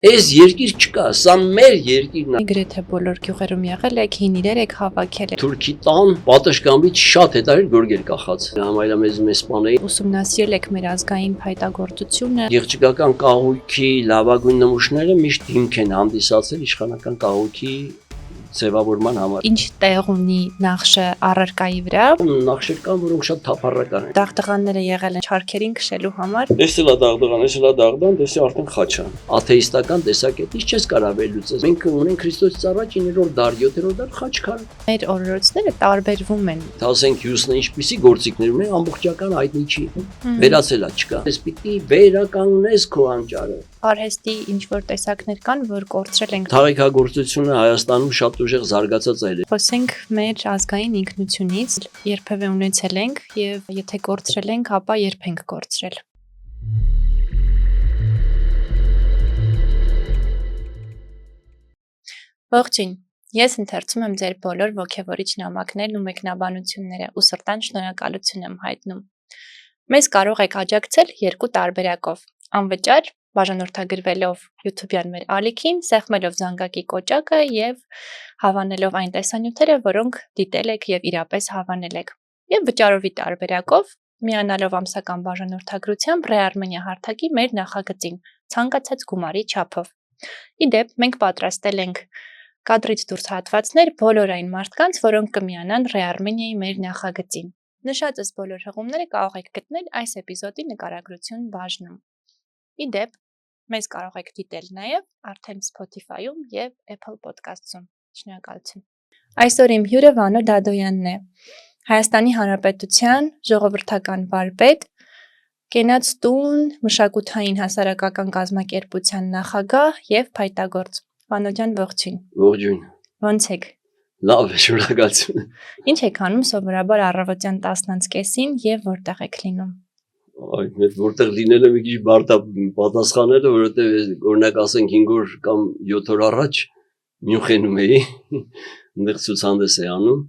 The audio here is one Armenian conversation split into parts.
Այս երկիր չկա, սա մեր երկիրն է։ Գրեթե բոլոր գյուղերում եղել եք, հին իրեր եք հավաքել։ Թուրքի տան պատշգամբից շատ հետաքրքիր գորգեր կախած։ Համայնամեզում էսպաների Ուսումնասիրել եք մեր ազգային փայտագործությունը։ Եղջիկական կահույքի լավագույն նմուշները միշտ հիմք են հանդիսացել իշխանական կահույքի ձևավորման համար։ Ինչ տեղ ունի նախշը առարկայի վրա։ Նախշեր կան, որոնք շատ թափառական են։ Դաղդղանները եղել են չարքերին քշելու համար։ Էս էլ է դաղդղան, էս էլ է դաղդղան, դեսի արդեն խաչա։ Աթեիստական տեսակետից չես կարող վերլուծել։ Մենք ունենք Քրիստոսից առաջ 9-րդ դար, 7-րդ դար խաչքար։ Մեր օրորոցները տարբերվում են։ Ասենք հյուսն ինչպիսի գործիքներ ունեն, ամբողջական հայտնի չի։ Վերացելա չկա։ Ես պիտի վերականգնես քո անճարը։ Արհեստի ինչ որ տեսակներ կան, որ կորցրել ենք։ Թաղիքագործությունը Հայաստանում շատ ուժեղ զարգացած է։ Խոսենք մեր ազգային ինքնությունից, երբևէ ունեցել ենք եւ եթե կորցրել ենք, ապա երբ ենք կորցրել։ Ողջույն։ Ես ընթերցում եմ ձեր բոլոր ոգևորիչ նամակներն ու մեկնաբանությունները ու սրտան շնորհակալություն եմ հայտնում։ Մեզ կարող եք աջակցել երկու տարբերակով՝ անվճար բաժանորդագրվելով YouTube-յան մեր ալիքին, սեղմելով զանգակի կոճակը եւ հավանելով այն տեսանյութերը, որոնք դիտել եք եւ իրապես հավանել եք։ Եվ վճարովի տարբերակով միանալով ամսական բաժանորդագրությամբ Re-Armenia հարթակի մեր նախագծին ցանկացած գումարի չափով։ Իդեպ մենք պատրաստել ենք կադրից դուրս հատվածներ բոլոր այն մարդկանց, որոնք կմիանան Re-Armenia-ի մեր նախագծին։ Նշածս բոլոր հղումները կարող եք գտնել այս էպիզոդի նկարագրություն բաժնում։ Իդեպ, մեզ կարող եք դիտել նաև արդեն Spotify-ում եւ Apple Podcast-ում։ Շնորհակալություն։ Այսօր իմ հյուրը Վանո Դադոյանն է, Հայաստանի Հանրապետության ժողովրդական վարպետ, Կենաց տուն մշակութային հասարակական կազմակերպության նախագահ եւ փայտագործ։ Վանո ջան, ողջույն։ Ողջույն։ Ոնց եք։ Լավ, շնորհակալություն։ Ինչ եք անում սովորաբար առավոտյան 10:30-ին եւ որտեղ եք լինում։ Այդ որտեղ լինելը մի քիչ բարդ է պատասխանելը, որովհետև օրինակ ասենք 5 օր կամ 7 օր առաջ Մյունխենում էի, այնտեղ ցուցահանդես էի անում,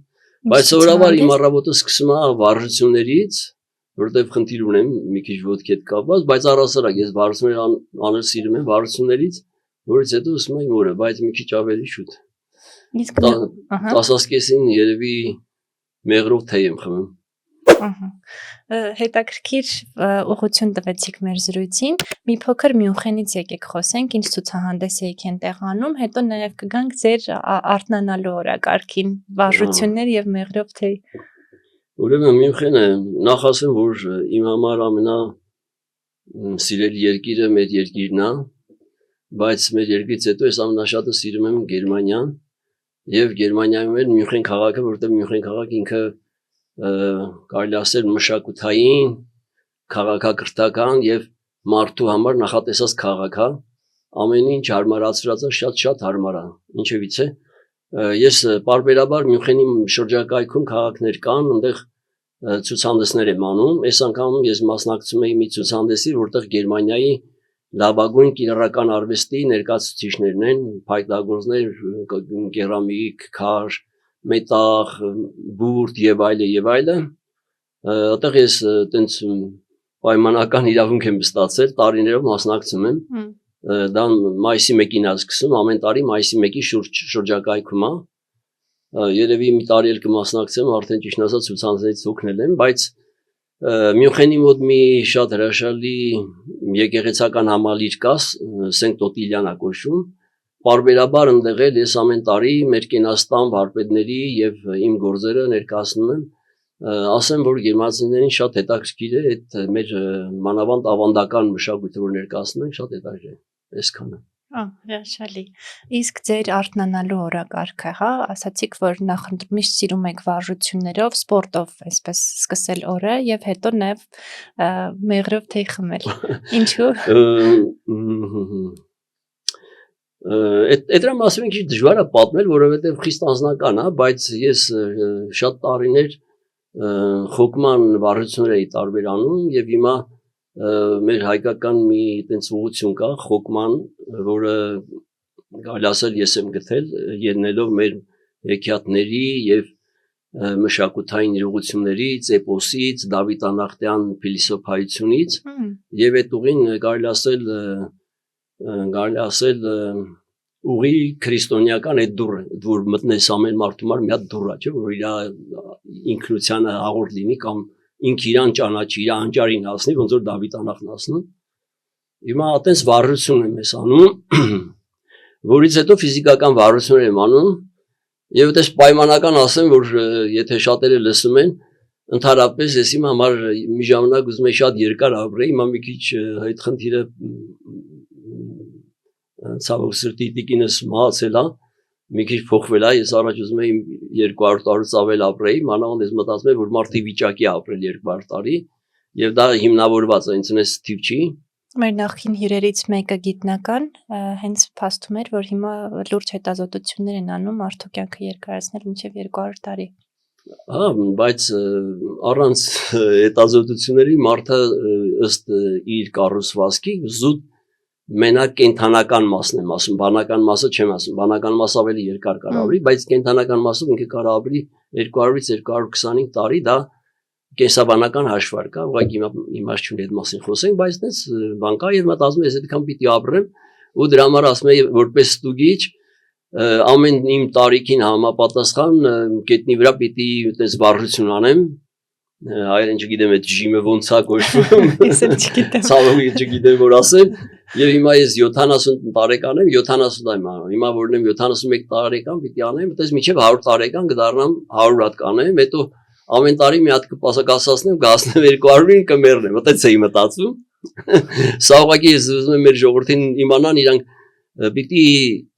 բայց սովորաբար իմ առավոտը սկսում է վարժություններից, որովհետև խնդիր ունեմ մի քիչ ոտքի հետ կապված, բայց առասարակ ես վարժություններ անել սիրում եմ վարժություններից, որից հետո ուսում եմ օրը, բայց մի քիչ ավելի շուտ։ Իսկ 10:30-ին երևի մեղրով թեյ եմ խմում։ Հետաքրքիր ուղղություն տվեցիք մեր զրույցին։ Մի փոքր Մյունխենից եկեք խոսենք, ինչ ցուցահանդես եք այնտեղ անում, հետո նաև կգանք ձեր արթնանալու օրակարգին, վարժություններ եւ մեղրով թեյ։ Ուրեմն Մյունխենը նախ ասեմ, որ իմ համար ամենա սիրելի երկիրը մեր երկիրն է, բայց մեր երկրից հետո ես ամենաշատը սիրում եմ Գերմանիան եւ Գերմանիայում էլ Մյունխեն քաղաքը, որտեղ Մյունխեն քաղաքը ինքը կարելի ասել մշակութային, քաղաքակրթական եւ մարդու համար նախատեսած քաղաք է, ամեն ինչ հարմարացրած է, շատ հարմար է, ինչևից է։ Ես պարբերաբար Մյունխենի շրջակայքում քաղաքներ կան, այնտեղ ցուցահանդեսներ եմ անում, այս անգամ ես մասնակցում էի մի ցուցահանդեսի, որտեղ Գերմանիայի լավագույն կիրառական արվեստի ներկայացուցիչներն են, փայտագործներ, կերամիկ, քար, մետաղ, բուրդ եւ այլը, այդտեղ ես տենց պայմանական իրավունք եմ ստացել, տարիներով մասնակցում եմ, դա մայիսի 1-ին է սկսում, ամեն տարի մայիսի 1-ի շրջակայքում է, երևի մի տարի էլ կմասնակցեմ, արդեն ճիշտ ասած ցուցահանդեսից օգնել եմ, բայց Մյունխենի մոտ մի շատ հրաշալի եկեղեցական համալիր կա, Սենտ Օտիլիան է կոչվում, պարբերաբար ընդեղել ես ամեն տարի մեր կենաստան վարպետների եւ իմ գործերը ներկայացնում եմ, ասեմ, որ գերմանացիներին շատ հետաքրքիր է այդ մեր մանավանդ ավանդական մշակույթը, որ ներկայացնում են, շատ հետաքրքիր է, այսքանը։ Հրաշալի։ Իսկ ձեր արթնանալու օրակարգը, հա, ասացիք, որ միշտ սիրում եք վարժություններով, սպորտով, այսպես սկսել օրը եւ հետո նաեւ մեղրով թեյ խմել։ Ինչու՞։ Դրա մասին մի քիչ դժվար է պատմել, որովհետեւ խիստ անձնական է, բայց ես շատ տարիներ խոկման վարժություններ էի տարբերանում եւ հիմա մեր հայկական մի այտենց ուղղություն կա խոկման, որը կարելի ասել ես եմ գտել ելնելով մեր հեքիաթների եւ մշակութային իրողություններից, էպոսից, Դավիթ Անախտյան փիլիսոփայությունից եւ այդ ուղին կարելի ասել կարելի ասել ուղի քրիստոնեական այդ դուռը, որ մտնես ամեն մարդու համար մի հատ դուռ է, չէ՞, որ իր ինքնությանը հաղորդ լինի կամ ինք իրան ճանաչի, իր անճարին հասնի, ոնց որ Դավիթ անախն հասնում։ Հիմա այտենց վառություն եմ ես անում, որից հետո ֆիզիկական վառություններ եմ անում, եւ այդպես պայմանական ասեմ, որ եթե շատերը լսում են, ընդհանրապես ես իմ համար մի ժամանակ ուզում եմ շատ երկար ապրեի, հիմա մի քիչ այդ խնդիրը ցավոք սրտի տիկինս մահացել է, մի քիչ փոխվել է, ես առաջ ուզում եմ 200 տարուց ավել ապրեի, մանավանդ ես մտածում եմ, որ մարդը վիճակի ապրել 200 տարի, եւ դա հիմնավորված է, ինձնես թիվ չի։ Մեր նախկին հյուրերից մեկը գիտնական, հենց փաստում էր, որ հիմա լուրջ հետազոտություններ են անում մարդու կյանքը երկարացնել մինչև 200 տարի։ Հա, բայց առանց հետազոտությունների մարդը ըստ իր կառուցվածքի զուտ մենակ կենթանական մասն եմ ասում, բանական մասը չեմ ասում, բանական մասը ավելի երկար կարող ապրի, բայց կենթանական մասով ինքը կարող ապրի 200-ից 225 տարի, դա կենսաբանական հաշվար կա, ուղղակի իմաստ չունի այդ մասին խոսենք, բայց այդպես բան կա եւ մտածում եմ ես այդքան պիտի ապրեմ ու դրա համար ասում եմ որպես ստուգիչ ամեն իմ տարիքին համապատասխան գետնի վրա պիտի այդպես վառություն անեմ, հայերեն չգիտեմ այդ ժիմը ոնց է կոչվում, Ես էլ չգիտեմ։ ցավոք չգիտեմ որ ասեմ, եւ հիմա ես 70 տարեկան եմ, 70 եմ անում, հիմա որ եմ 71 տարեկան պիտի անեմ, այդպես մինչեւ 100 տարեկան կդառնամ 100 հատ կանեմ, հետո ամեն տարի մի հատ կպասակասացնեմ, գասնեմ 200-ին կմեռնեմ, այդպես էի մտածում։ Սա ուղղակի ես ուզում եմ մեր ժողովրդին իմանան իրանք պիտի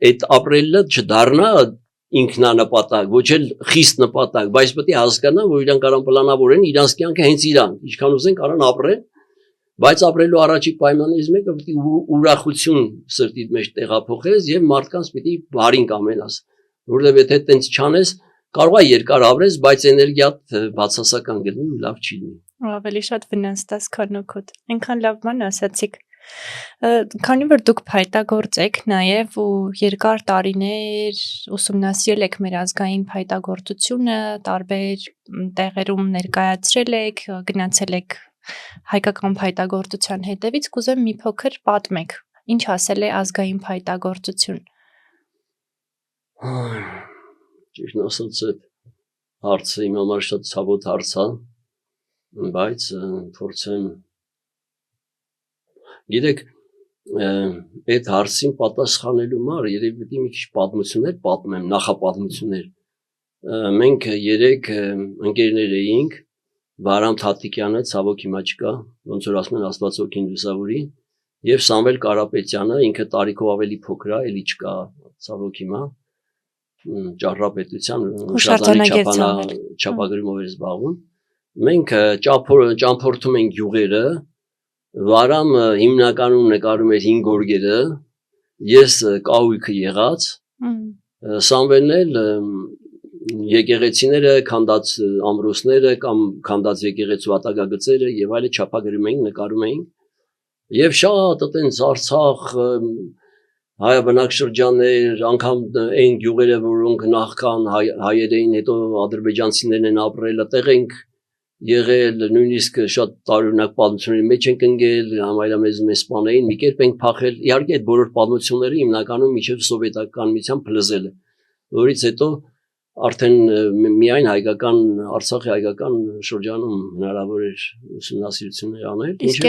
այդ ապրելը չդառնա ինքնանպատակ, ոչ էլ խիստ նպատակ, բայց պետք է հասկանան, որ իրանք կարան պլանավորեն իրանք կյանքը հենց իրանք, ինչքան ուզեն կարան ապրեն, բայց ապրելու առաջի պայմաններից մեկը պետք է ուրախություն սրտիդ մեջ տեղափոխես եւ մարդկանց պետք է բարին կամենաս, որովհետեւ եթե տենց չանես կարող է երկար ապրես, բայց էներգիատ բացասական գտնի ու լավ չի լինի։ Ավելի շատ վնաս տաս քան օգուտ։ Այնքան լավ բան ասացիք։ Քանի որ դուք փայտագործ եք նաև ու երկար տարիներ ուսումնասիրել եք մեր ազգային փայտագործությունը, տարբեր տեղերում ներկայացրել եք, գնացել եք հայկական փայտագործության հետևից, կուզեմ մի փոքր պատմեք, ինչ ասել է ազգային փայտագործություն։ Ճիշտ ասած այդ հարցը իմ համար շատ ցավոտ հարց է, բայց փորձեմ գիտեք այդ հարցին պատասխանելու համար երևի պետք է մի քիչ պատմություններ պատմեմ, նախապատմություններ։ Մենք 3 ընկերներ էինք, Վարամ Թաթիկյանը, ցավոք հիմա չկա, ոնց որ ասում են Աստված օգին լուսավորի, եւ Սամվել Կարապետյանը, ինքը տարիքով ավելի փոքր է, էլի չկա, ցավոք հիմա ճարտարապետության չափագրումով էր զբաղվում։ Մենք ճամփորդում ենք գյուղերը, Վարամը հիմնականում նկարում էր 5 գորգերը, ես կահույքը եղած, Սամվելն էլ եկեղեցիները, քանդած ամրոցները կամ քանդած եկեղեցու ատագագծերը եւ այլը չափագրում էին, նկարում էին։ Եվ շատ այտենց Արցախ հայաբնակ շրջաններ, անգամ այն գյուղերը, որոնք նախքան հայեր էին, հետո ադրբեջանցիներն են ապրել, այդտեղ ենք եղել, նույնիսկ շատ տարօրինակ պատմությունների մեջ ենք ընկել, համայնամեզում սպաներին, մի կերպ ենք փախել, իհարկե այդ բոլոր պատմությունները հիմնականում միջև սովետական միության փլզել է, որից հետո արդեն միայն հայկական Արցախի հայկական շրջանում հնարավոր էր ուսումնասիրություններ անել։ Իսկ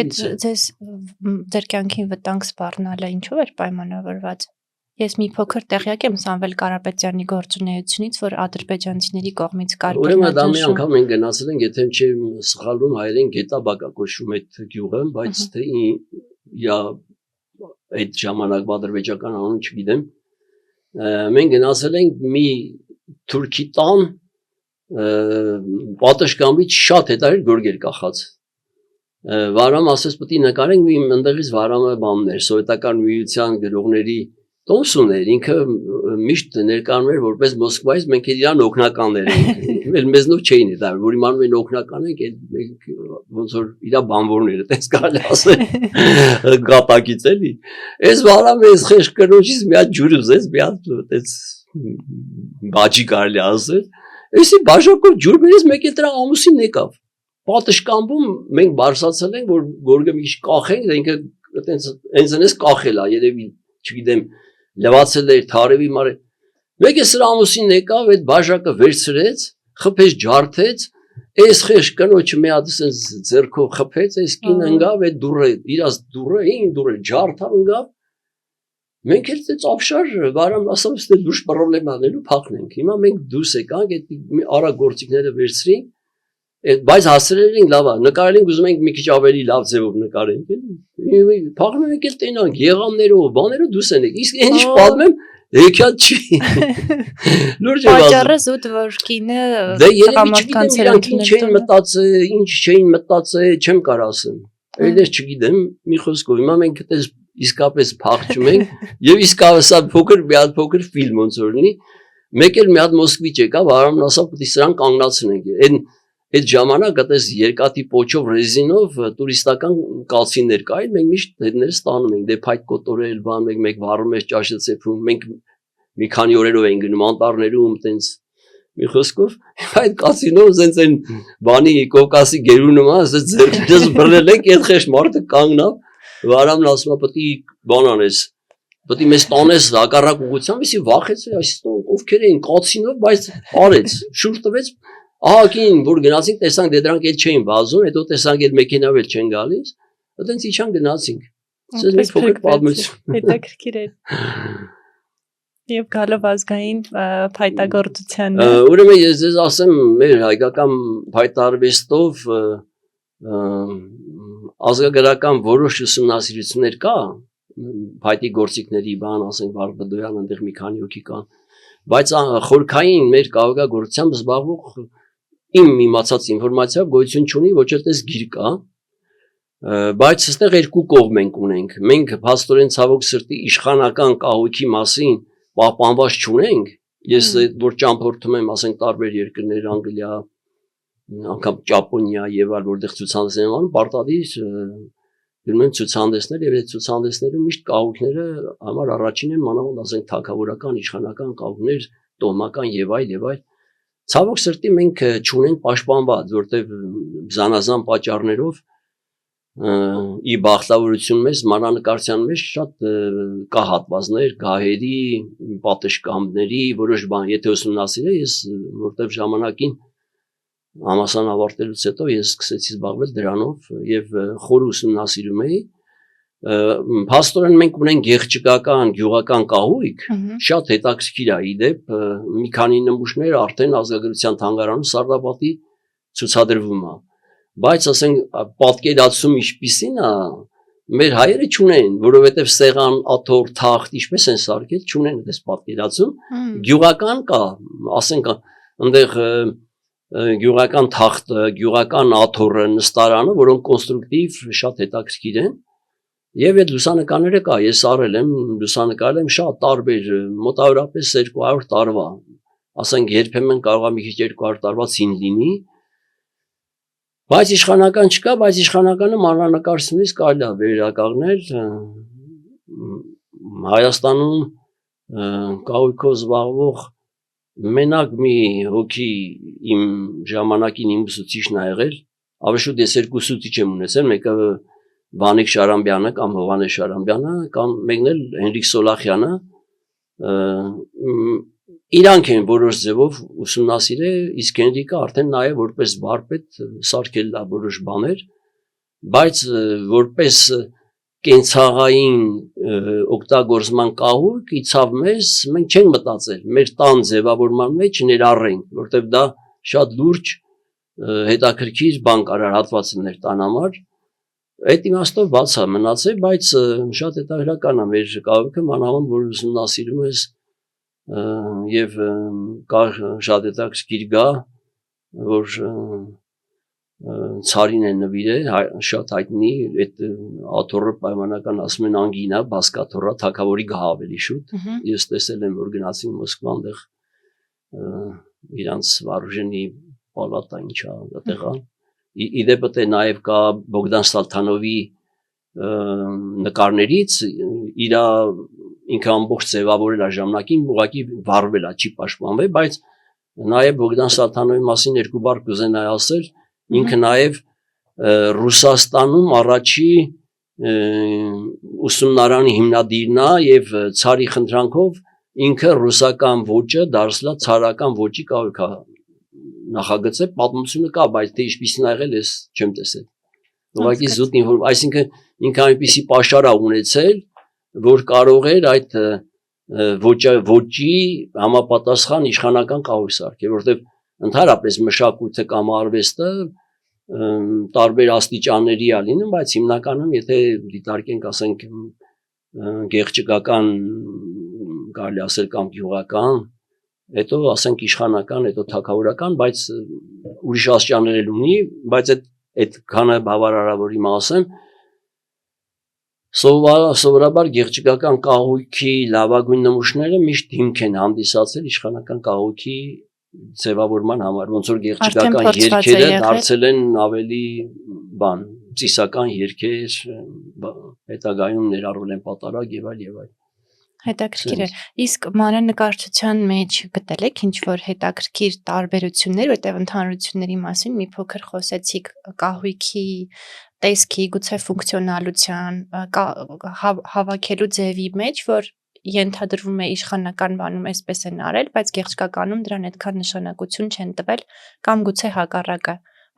ձեր կյանքին վտանգ սպառնալը ինչով էր պայմանավորված։ Ես մի փոքր տեղյակ եմ Սամվել Կարապետյանի գործունեությունից, որ ադրբեջանցիների կողմից կար բռնաճնշում։ Ուրեմն դա մի անգամ ենք գնացել ենք, եթե չեմ սխալվում, հայերեն Գետաբակ է կոչվում այդ գյուղը, բայց թե իա այդ ժամանակվա ադրբեջական անուն չգիտեմ։ Մենք գնացել ենք մի թուրքի տան, պատշգամբից շատ հետարի գորգեր կախած։ Վարամ ասես պետք է նկարենք, իմ ընդեղից Վարամը բանն էր, սովետական միության գրողների Տոմսուն էր, ինքը միշտ ներկայանում էր որպես Մոսկվայից, մենք իրան օգնականներ էինք, մեզնով չէին դա, որ իմանում են օգնական ենք, ոնց որ իրա բանվորները, տես կարելի ասել, գատակից էլի, ես Վարամ ես խեղճ կնոջից մի հատ ջուր ուզեց, մի հատ տես բաջի կարելի ասել, էսի բաժակով ջուր բերեց, մեկ էլ դրա ամուսին եկավ, պատշգամբում մենք բարսացել ենք, որ գորգը մի քիչ կախենք, ինքը այնց այնես կախել է, երևի, չգիտեմ, լվացել էր, թարևի մարել։ Մեկ է սրա ամուսինն եկավ, այդ բաժակը վերցրեց, խփեց, ջարդեց, այս խեշ կնոջը մի հատ ասես ձեռքով խփեց, այս կինը ընկավ, այդ դուրը, իրաց դուրը, ին դուրը ջարդավ ընկավ։ Մենք էլ դե ծափշար վարամ ասում ստե դուշ պրոբլեմաներու փախնենք։ Հիմա մենք դուրս եկանք, այդ արա գործիքները վերցրինք, բայց հասրել ենք լավ, նկարել ենք ուզում ենք մի քիչ ավելի լավ ձևով նկարենք, էլի։ Փախնում ենք էլ տենանք, եղաններով, բաներով դուրս ենք։ Իսկ ինչ պատմեմ, հեքիաթ չի։ Լուրջ է բացում։ Պատճառը զուտ որ կինը դե երևի չգիտեմ իրանք ինչ էին մտածել, ինչ չէին մտածել, չեմ կարող ասեմ։ Էլ ես չգիտեմ, մի խոսքով հիմա մենք այդպես իսկապես փախչում ենք եւ իսկապես սա փոքր մի հատ փոքր ֆիլմ ոնց որ լինի մեկ էլ մի հատ մոսկվիչ եկավ Արամն ասավ պետք է սրան կանգնացնենք այդ ժամանակ այդպես երկաթի պոչով ռեզինով տուրիստական կալցիներ կային մենք միշտ հետները ստանում ենք դե փայտ կոտորել բան մեկ վառում ես ճաշը ծեփում մենք մի քանի օրերով ենք գնում անտառներում տենց մի խոսքով այդ կալցինով զենց այն բանի կովկասի գերունը ասես ձերքից բռնել ենք այդ խեշ մարդը կանգնավ Վարամն ասում է պետք է բան անես պետք է մեզ տանես հակառակ ուղղությամբ իսի վախեցի այսինքն ովքեր էին կալցինով բայց արեց շուտ տվեց ահագին որ գնացինք տեսանք դե դրանք էլ չէին վազում հետո տեսանք այդ մեքենավ էլ չեն գալիս այդտենց իջան գնացինք ասես մի փոքր պատմություն հետաքրքիր է Եվ գալով ազգային փայտագործությանը ուրեմն ես ձեզ ասեմ մեր հայկական փայտարվեստով ազգագրական որոշ ուսումնասիրություններ կա փայտի գործիքների բան ասենք Վարդբդոյան այնտեղ մի քանի հոգի կան բայց խորքային մեր կավագործությամբ զբաղվող իմ իմացած ինֆորմացիա գոյություն չունի ոչ այդպես գիր կա բայց այստեղ երկու կողմ ունենք մենք փաստորեն ցավոք սրտի իշխանական կահույքի մասին պահպանված չունենք ես որ ճամփորդում եմ ասենք տարբեր երկրներ Անգլիա անգամ Ճապոնիա եւ այլ որտեղ ցուցանցներ են պարտադիր գնում են ցուցանցներ եւ այդ ցուցանցներում միշտ կահույքները համար առաջին են մանավանդ ասենք թագավորական իշխանական կահույքներ տոհմական եւ այլ ցավոք սրտի մենք չունենք պաշտպանված որտեղ զանազան պատճառներով ի բախտավորություն մեզ մանրանկարչության մեջ շատ կա հատվածներ գահերի պատշգամբների որոշ բան եթե ուսումնասիրել ես որտեղ ժամանակին համասան ավարտելուց հետո ես սկսեցի զբաղվել դրանով եւ խոր ուսումնասիրում էի փաստորեն մենք ունենք գեղչկական գյուղական կահույք շատ հետաքրքիր է իդեպ մի քանի նմուշներ արդեն ազգագրության թանգարանում Սարդապատի ցուցադրվում է բայց ասենք պատկերացում ինչպիսին է մեր հայերը չունեն որովհետեւ սեղան աթոռ թախտ ինչպես են սարքել չունեն այդպես պատկերացում գյուղական կա ասենք այնտեղ գյուղական թախտը, գյուղական աթոռը, նստարանը, որոնք կոնստրուկտիվ շատ հետաքրքիր են։ Եվ այդ լուսանկարները կա, ես արել եմ, լուսանկարել եմ շատ տարբեր, մոտավորապես 200 տարվա։ Ասենք երբեմն կարող է մի քիչ 200 տարվա ցին լինի։ Բայց իշխանական չկա, բայց իշխանականը մանրանկարությունից կարելի է վերականգնել Հայաստանում կահույքով զբաղվող Մենակ մի հոգի իմ ժամանակին իմ ուսուցիչն ա եղել, ավելի շուտ ես երկու ուսուցիչ եմ ունեցել, մեկը Վանիկ Շարամբյանը կամ Հովանես Շարամբյանը կամ մեկն էլ Հենրիկ Սոլախյանը, իրանք են որոշ ձևով ուսումնասիրել, իսկ Հենրիկը արդեն նաև որպես վարպետ սարքել է որոշ բաներ, բայց որպես կենցաղային օգտագործման կահույք իցավ մեզ, մենք չենք մտածել, մեր տան ձևավորման մեջ ներառենք, որտեղ դա շատ լուրջ հետաքրքիր բան կարար հատվածներ տան համար, այդ իմաստով բաց է մնացել, բայց շատ հետաքրքրական է մեր կահույքը, մանավանդ որ ուսումնասիրում ես եւ կա շատ հետաքրքիր գա, որ Ցարին է նվիրել, շատ հայտնի, այդ աթոռը պայմանական ասում են անգինա, բասկաթոռա, թագավորի գահ ավելի շուտ, ես տեսել եմ, որ գնացին Մոսկվա, այնտեղ իրանց վարուժենի պալատա ինչա, այդտեղ է, իդեպ է նաև կա Բոգդան Սալթանովի նկարներից, իրա ինքը ամբողջ ձևավորել է ժամանակին, ուղղակի վառվել է, չի պաշտպանվել, բայց նաև Բոգդան Սալթանովի մասին երկու բառ կուզենայի ասել Ինքը նաև Ռուսաստանում առաջի ուսումնարանի հիմնադիրն է եւ ցարի խնդրանքով ինքը ռուսական ոճը դարձලා ցարական ոճի կահույք է նախագծել, պատմությունը կա, բայց թե ինչպիսին ա եղել, ես չեմ տեսել։ Ուղղակի զուտ ինֆորմացիա, այսինքն ինքը այնպիսի պաշար ա ունեցել, որ կարող էր այդ ոճի համապատասխան իշխանական կահույք սարքել, որովհետեւ ընդհանրապես մշակույթը կամ արվեստը տարբեր աստիճանների ա լինում, բայց հիմնականում եթե դիտարկենք, ասենք գեղչկական, կարելի ասել կամ գյուղական, հետո ասենք իշխանական, հետո թագավորական, բայց ուրիշ աստիճաններ ունի, բայց այդ քանը բավարարավոր իմ ասեմ, սովորաբար գեղչկական կահույքի լավագույն նմուշները միշտ հիմք են հանդիսացել իշխանական կահույքի ձևավորման համար, ոնց որ գեղչկական երգերը դարձել են ավելի ծիսական երգեր, հետագայում ներառվել են պատարագ եւ այլ։ Հետաքրքիր է։ Իսկ մանրանկարչության մեջ գտել եք ինչ-որ հետաքրքիր տարբերություններ, որտեղ ընդհանրությունների մասին մի փոքր խոսեցիք կահույքի, տեսքի, գուցե ֆունկցիոնալության, հավաքելու ձևի մեջ, որ ենթադրվում է իշխանական բանում այսպես են արել, բայց գեղչկականում դրան այդքան նշանակություն չեն տվել, կամ գուցե հակառակը։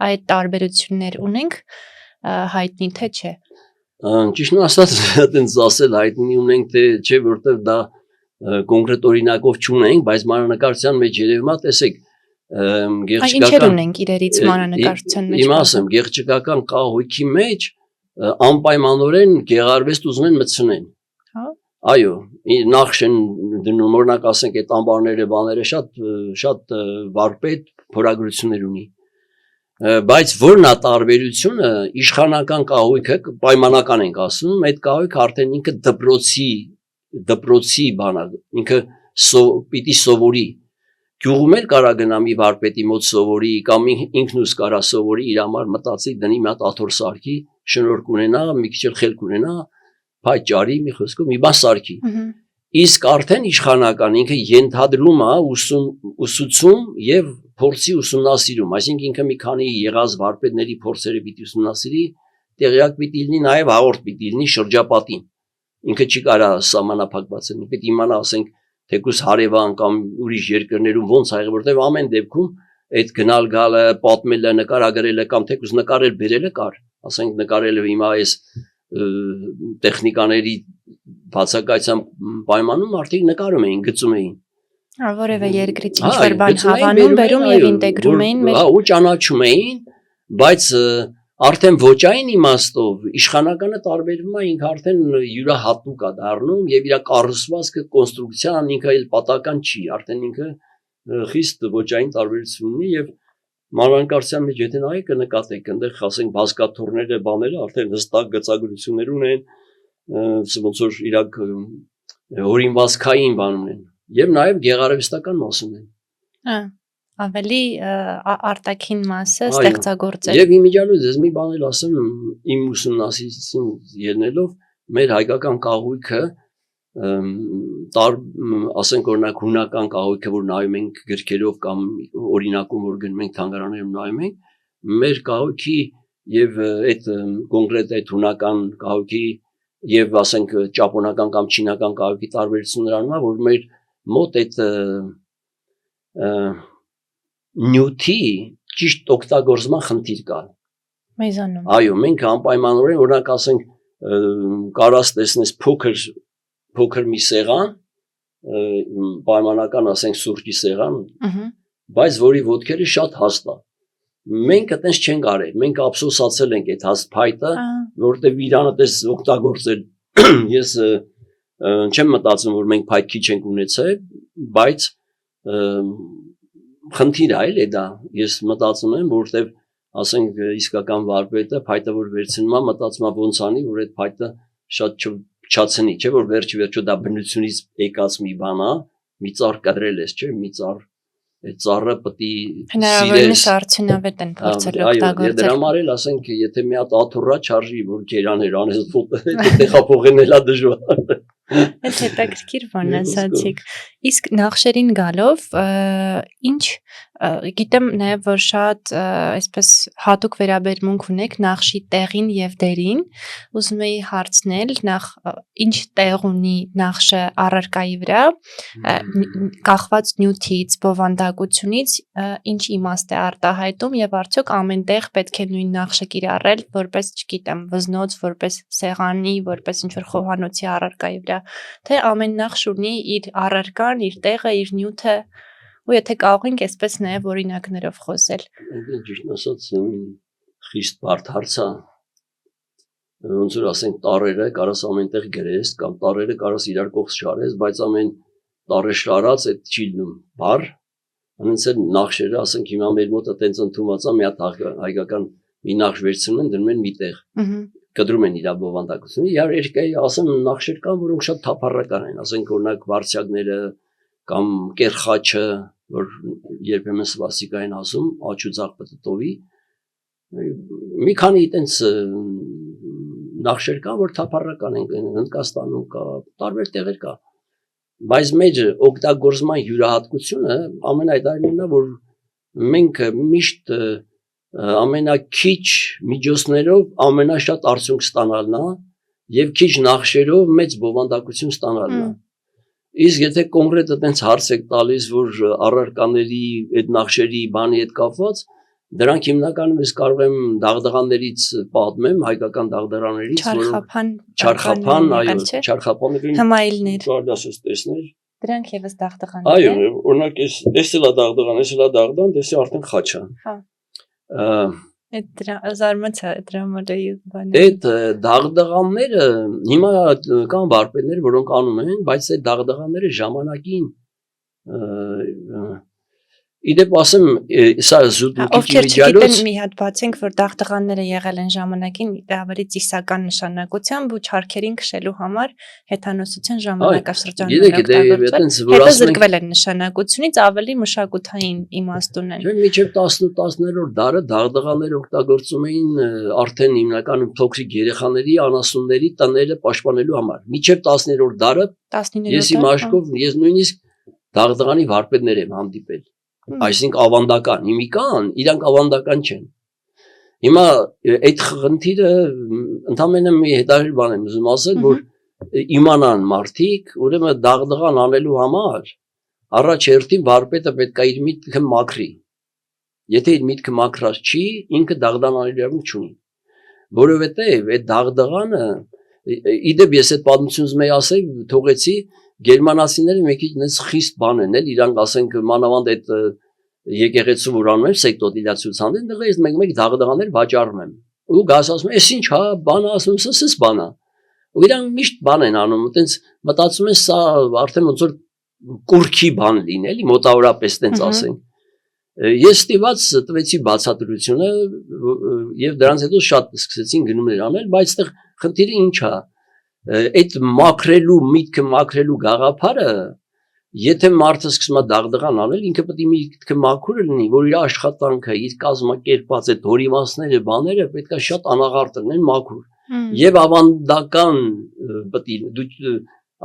Այդ տարբերություններ ունենք հայտնի թե չէ։ Ճիշտն ասած, այտենց ասել հայտնի ունենք թե չէ, որտեղ դա կոնկրետ օրինակով չունենք, բայց մանրանկարչության մեջ երևում է, տեսեք, գեղչկական ունենք իրերից մանրանկարչության մեջ։ Իմ ասեմ, գեղչկական կահույքի մեջ անպայմանորեն գեղարվեստ ուզում են մտցնեն։ Այո, նախ են դնում, օրինակ ասենք, այդ ամբարները, բաները շատ վարպետ փորագրություններ ունի։ Բայց որն է տարբերությունը, իշխանական կահույքը պայմանական ենք ասում, այդ կահույքը արդեն ինքը դպրոցի բան է, ինքը պիտի սովորի։ Գյուղում էլ կարա գնա մի վարպետի մոտ սովորի, կամ ինքն ուս կարա սովորի, իր համար մտածի, դնի մի հատ աթոռ սարքի, շնորհք ունենա, մի քիչ խելք ունենա, փայ ճարի, մի խոսքով մի բան սարքի։ Իսկ արդեն իշխանական ինքը ենթադրում է ուսուցում եւ փորձի ուսումնասիրում, այսինքն ինքը մի քանի եղած վարպետների փորձերը պիտի ուսումնասիրի, տեղյակ պիտի լինի, նաեւ հաղորդ պիտի լինի շրջապատին։ Ինքը չի կարա սահմանափակված լինի, պիտի իմանա, ասենք, թեկուս հարևան կամ ուրիշ երկրներում ոնց ա եղել, որտեղ ամեն դեպքում այդ գնալ գալը, պատմելը, նկարագրելը կամ թեկուս նկարել բերելը կար, ասենք նկարելը հիմա այս տեխնիկաների բացակայության պայմանում մարդիկ նկարում էին, գծում էին։ Որևէ երկրից ինչ-որ բան հավանում, բերում եւ ինտեգրում էին մեր։ Ու ճանաչում էին, բայց արդեն ոճային իմաստով իշխանականը տարբերվում է, ինքը արդեն յուրահատուկ է դառնում եւ իր կառուցվածքը, կոնստրուկցիան ինքը այլ պատական չի, արդեն ինքը խիստ ոճային տարբերություն ունի եւ մանրանկարչության մեջ եթե նայեք կնկատեք, այնտեղ ասենք բազկաթոռները, բաները արդեն հստակ գծագրություններ ունեն, ոնց որ իրակ հորինվածքային բան ունեն եւ նաեւ գեղարվեստական մաս ունեն։ Ավելի արտաքին մասը ստեղծագործել։ Եվ իմիջիալույս ես մի բան էլ ասեմ, իմ ուսումնասիրությունն ելնելով մեր հայկական կահույքը, ասենք օրինակ հունական կահույքը, որ նայում ենք գրքերով կամ օրինակում որ գնում ենք թանգարաններում նայում ենք, մեր կահույքի եւ այդ կոնկրետ այդ հունական կահույքի եւ ասենք ճապոնական կամ չինական կահույքի տարբերությունն նրանում է, որ մեր մոտ այդ նյութի ճիշտ օգտագործման խնդիր կա։ Մեզանում։ Այո, մենք անպայմանորեն օրինակ ասենք կարաս տեսնես փոքր մի սեղան, պայմանական ասենք սուրճի սեղան, բայց որի ոտքերը շատ հաստ է։ Մենք այտենց չենք արել, մենք ափսոսացել ենք այդ հաստ փայտը, որտեղ իրանը տես օգտագործել։ Ես չեմ մտածում, որ մենք փայտ քիչ ենք ունեցել, բայց խնդիր է էլ դա, ես մտածում եմ, որտեղ ասենք իսկական վարպետը փայտը որ վերցնում է, մտածում է ոնց անի, որ այդ փայտը շատ չացնի, չէ՞ որ վերջի դա բնությունից եկած մի բան է, մի ծառ կտրել ես, չէ՞, մի ծառ, այդ ծառը պետք է հնարավորինս արդյունավետ են փորձել օգտագործել։ Այո, դրա համար էլ ասենք, եթե մի հատ աթոռա չարժի, որ գերաներ անես ֆոտո, տեղափոխելն էլա դժվար։ Այդ հետաքրքիր բան ասացիք։ Իսկ նախշերին գալով, ինչ Գիտեմ նաև, որ շատ այսպես հատուկ վերաբերմունք ունեք նախշի տեղին եւ դերին։ Ուզում էի հարցնել, նախ ինչ տեղ ունի նախշը առարկայի վրա, կախված նյութից, բովանդակությունից, ինչ իմաստ է արտահայտում եւ արդյոք ամենտեղ պետք է նույն նախշը կիրառել, որպես, չգիտեմ, վզնոց, որպես սեղանի, որպես ինչ-որ խոհանոցի առարկայի վրա, թե ամեն նախշ ունի իր առարկան, իր տեղը, իր նյութը։ Ու եթե կարող ենք այսպես նաև օրինակներով խոսել։ Ճիշտ ասած, խիստ բարդ հարց է։ Ոնց որ ասենք տառերը կարաս ամենտեղ գրես, կամ տառերը կարաս իրար կողք շարես, բայց ամեն տառը շարած այդ չի լինում բառ։ Անոնց էլ նախշերը, ասենք հիմա մեր մոտ այտենց ընդունված է, մի հատ հայկական մի նախշ վերցնում են, դնում են մի տեղ։ Կտրում են իր բովանդակությունը։ Իհարկե երկայի ասեմ նախշեր կան, որոնք շատ թափառական են, ասենք օրինակ վարդյակները կամ կերխաչը, որ երբեմն սվաստիկա են ասում, աչուձախ պտտովի, մի քանի այտենց նախշեր կան, որ թափառական են, Հնդկաստանում կա, տարբեր տեղեր կա, բայց մեր օգտագործման յուրահատկությունը ամենայդայնն է, որ մենք միշտ ամենակիչ միջոցներով ամենաշատ արդյունք ստանալն է եւ քիչ նախշերով մեծ բովանդակություն ստանալն է։ Իսկ եթե կոնկրետ այտենց հարց եք տալիս, որ առարկաների այդ նախշերի բանի հետ կապված, դրանք հիմնականում ես կարող եմ դաղդղաներից պատմեմ, հայկական դաղդղաներից, չարխափան, այո, չարխափանների հմայիլներ, կարդասես տեսնել։ Դրանք եւս դաղդղաներ են։ Այո, օրինակ էս էլ է դաղդղան, էս էլ է դաղդղան, դեսի արդեն խաչ է։ Հա։ Այդ զարմացա դրա մոդելի բանը։ Այդ դաղդղանները հիմա կան վարպետներ, որոնք անում են, բայց այդ դաղդղանները ժամանակին իդեպ ասեմ, սա զուտուկի միջալոց։ Ովքեր չգիտեն, մի հատ բացենք, որ դաղդղանները եղել են ժամանակին ավելի ծիսական նշանակությամբ ու չարքերին քշելու համար հեթանոսության ժամանակաշրջանում օգտագործվել։ Հետո զրկվել են նշանակությունից, ավելի մշակութային իմաստ ունեն։ Մինչև 18-10-րդ դարը դաղդղաները օգտագործում էին արդեն հիմնականում փոքրիկ երեխաների, անասունների տները պաշտպանելու համար։ Մինչև 10-րդ դարը ես իմ աշխով ես նույնիսկ դաղդղանի վարպետներ եմ հանդիպել։ Այսինքն ավանդական, հիմի կան, իրանք ավանդական չեն։ Հիմա այդ խնդիրը ընդամենը մի հետաքրքիր բան եմ ուզում ասել, որ իմանան մարդիկ, ուրեմն դաղդղան անելու համար առաջ հերթին վարպետը պետք է իր միտքը մաքրի։ Եթե իր միտքը մաքրած չի, ինքը դաղդղան անելու իրավունք չունի։ Որովհետև այդ դաղդղանը, իդեպ ես այդ պատմությունից մեկ ասել, թողեցի գերմանացիները մի քիչ այնպես խիստ բան են, իրանք ասենք մանավանդ այդ եկեղեցու որ անում են սեկտոտիլացիան, դեռ ես մեկ դաղդղաներ վաճառում եմ։ Ու գաս ասում եմ, «Էս ինչ հա, բան ասում, սս բան է»։ Ու իրանք միշտ բան են անում, այտենց մտածում են սա արդեն ոնց որ կուրքի բան լինի, էլի մոտավորապես այտենց ասենք։ Ես ստիված տվեցի բացատրությունը եւ դրանից հետո շատ սկսեցին գնումներ անել, բայց այդտեղ խնդիրը ինչ է։ Այդ մաքրելու միտքը մաքրելու գաղափարը, եթե մարդը սկսում է դաղդղան անել, ինքը պետք է միտքը մաքուր լինի, որ իր աշխատանքը, իր կազմակերպած այդ հորիմասները, բաները պետք է շատ անաղարտ լինեն, մաքուր։ Եվ ավանդական պետք է դու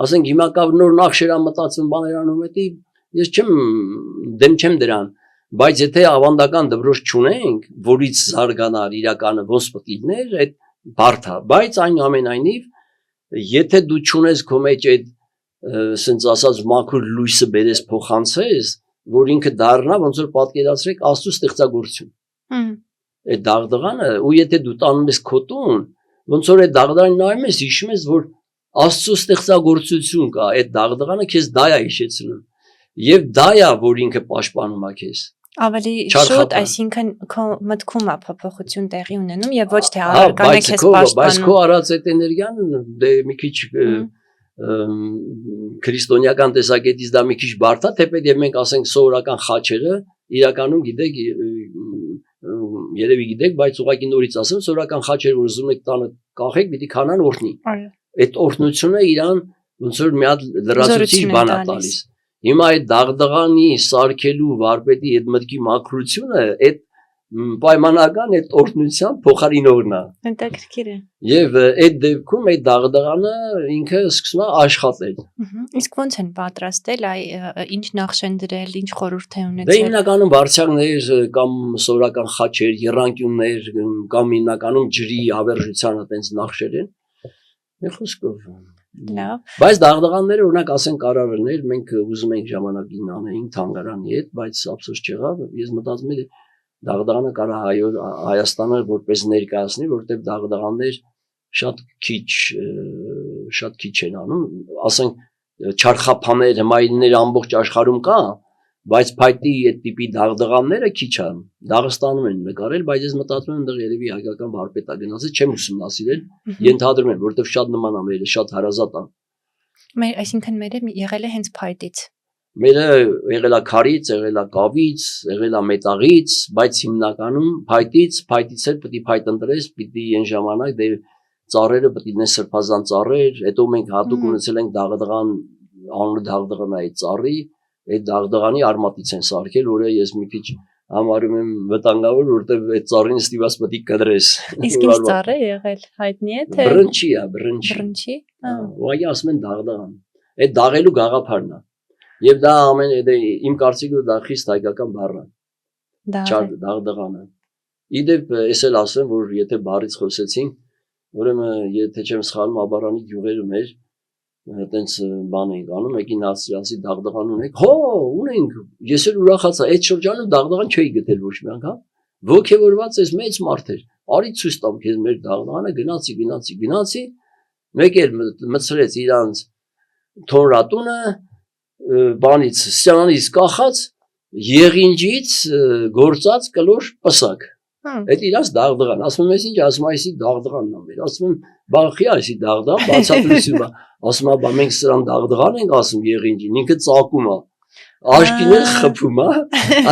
ասենք հիմա կա նոր նախշերա մտածում բաներ անում էտի, ես դեմ չեմ դրան, բայց եթե ավանդական դպրոց չունենք, որից զարգանար իրականը ոնց պետք է լիներ, այդ բարդ է, բայց այնուամենայնիվ եթե դու չունես քո մեջ այդ ասենց ասած մաքուր լույսը բերես փոխանցես, որ ինքը դառնա ոնց որ պատկերացրեք Աստծո ստեղծագործություն։ Այդ դաղդղանը, ու եթե դու տանում ես քո տուն, ոնց որ այդ դաղդղան նայում ես, հիշում ես, որ Աստծո ստեղծագործություն կա, այդ դաղդղանը քեզ դա է հիշեցնում։ Եվ դա է, որ ինքը պաշտպանում է քեզ։ Ավելի շուտ, այսինքն քո մտքում է փոփոխություն տեղի ունենում եւ ոչ թե առարկան է քեզ պաշտպանում։ Բայց քո արած այդ էներգիան դե մի քիչ քրիստոնեական տեսակետից դա մի քիչ բարդ է, թեպետ եւ մենք ասենք սովորական խաչերը իրականում գիտեք, երևի գիտեք, բայց ուղղակի նորից ասեմ, սովորական խաչերը որ ուզում եք տանը կախեք, պիտի քանան օրհնի։ Այդ օրհնությունը իրան ոնց որ մի հատ լրացուցիչ բան է տալիս։ Հիմա այդ դաղդղանի սարքելու վարպետի այդ մտքի մաքրությունը, այդ պայմանական այդ օրհնության փոխարինողն է։ Հետաքրքիր է։ Եվ այդ դեպքում այդ դաղդղանը ինքը սկսում է աշխատել։ Իսկ ո՞նց են պատրաստել, ինչ նախշ են դրել, ինչ խորհուրդ է Դե ունեցել։ հիմնականում վարդյակներ կամ սովորական խաչեր, եռանկյուններ կամ հիմնականում ջրի հավերժությանը տենց նախշեր են։ Մի խոսքով։ Լավ։ Բայց դաղդղանները օրինակ ասեն կարարներ, մենք ուզում ենք ժամանակին անեինք թանգարանի հետ, բայց ափսոս չեղավ։ Ես մտածում եմ դաղդղանը կարա Հայաստանը որպես ներկայացնի, որտեղ դաղդղաններ շատ քիչ են անում, ասենք չարխափաներ, հմայիլներ ամբողջ աշխարհում կա, բայց փայտի այդ տիպի դաղդղանները քիչ են։ Դաղստանում են նկարել, բայց ես մտածում եմ այնտեղ երևի հայկական վարպետա գնացել, չեմ ուսումնասիրել, ենթադրում եմ, որտեղ շատ նման է մերը, շատ հարազատ է։ Այսինքն մերը եղել է հենց փայտից։ Մերը եղել է քարից, եղել է կավից, եղել է մետաղից, բայց հիմնականում փայտից էլ պետք է փայտ ընտրես, պիտի այն ժամանակ դե ծառերը պետք է դնեն սրբազան ծառեր, հետո մենք հատուկ ունեցել ենք դաղդղան, անունը դաղդղան է այդ ծառի, այդ դաղդղանի արմատից են սարքել, որը ես մի քիչ համարում եմ վտանգավոր, որտեղ այդ ծառին ստիվաց պետք է կդրես։ Իսկ ինչ ծառ է եղել, հայտնի է թե։ Բրնչի է, բրնչի։ Բրնչի։ Ուղղակի ասում են դաղդղան։ Այդ դաղելու գաղափարն է։ Եվ դա իմ կարծիքով դա խիստ հայկական բառ է։ Դաղդղանը։ Իդեպ ես էլ ասեմ, որ եթե բառից խոսեցինք, ուրեմն եթե չեմ սխալվում, Աբարանի գյուղերում էր, այտենց բան ենք անում, եկին ասի դաղդղան ունենք։ Հո, ունենք։ Ես էլ ուրախացա, այդ շրջանում դաղդղան չէի գտել ոչ մի անգամ։ Ոգևորված ես մեծ մարդ էր։ Արի ցույց տամ քեզ մեր դաղդղանը, գնացի, մեկ էլ մտցրեց իրանց թոնրատունը բանից սյանից կախած եղինջից գործած կլոր պսակ։ Այդ իրանց դաղդղան, ասում եմ ես ինչ, ասում եմ այսի դաղդղանն է մեր, ասում եմ բախի այսի դաղդղան բացատրություն է, ասում եմ բա մենք սրան դաղդղան ենք ասում եղինջին, ինքը ծակում է, աշկին էլ խփում է,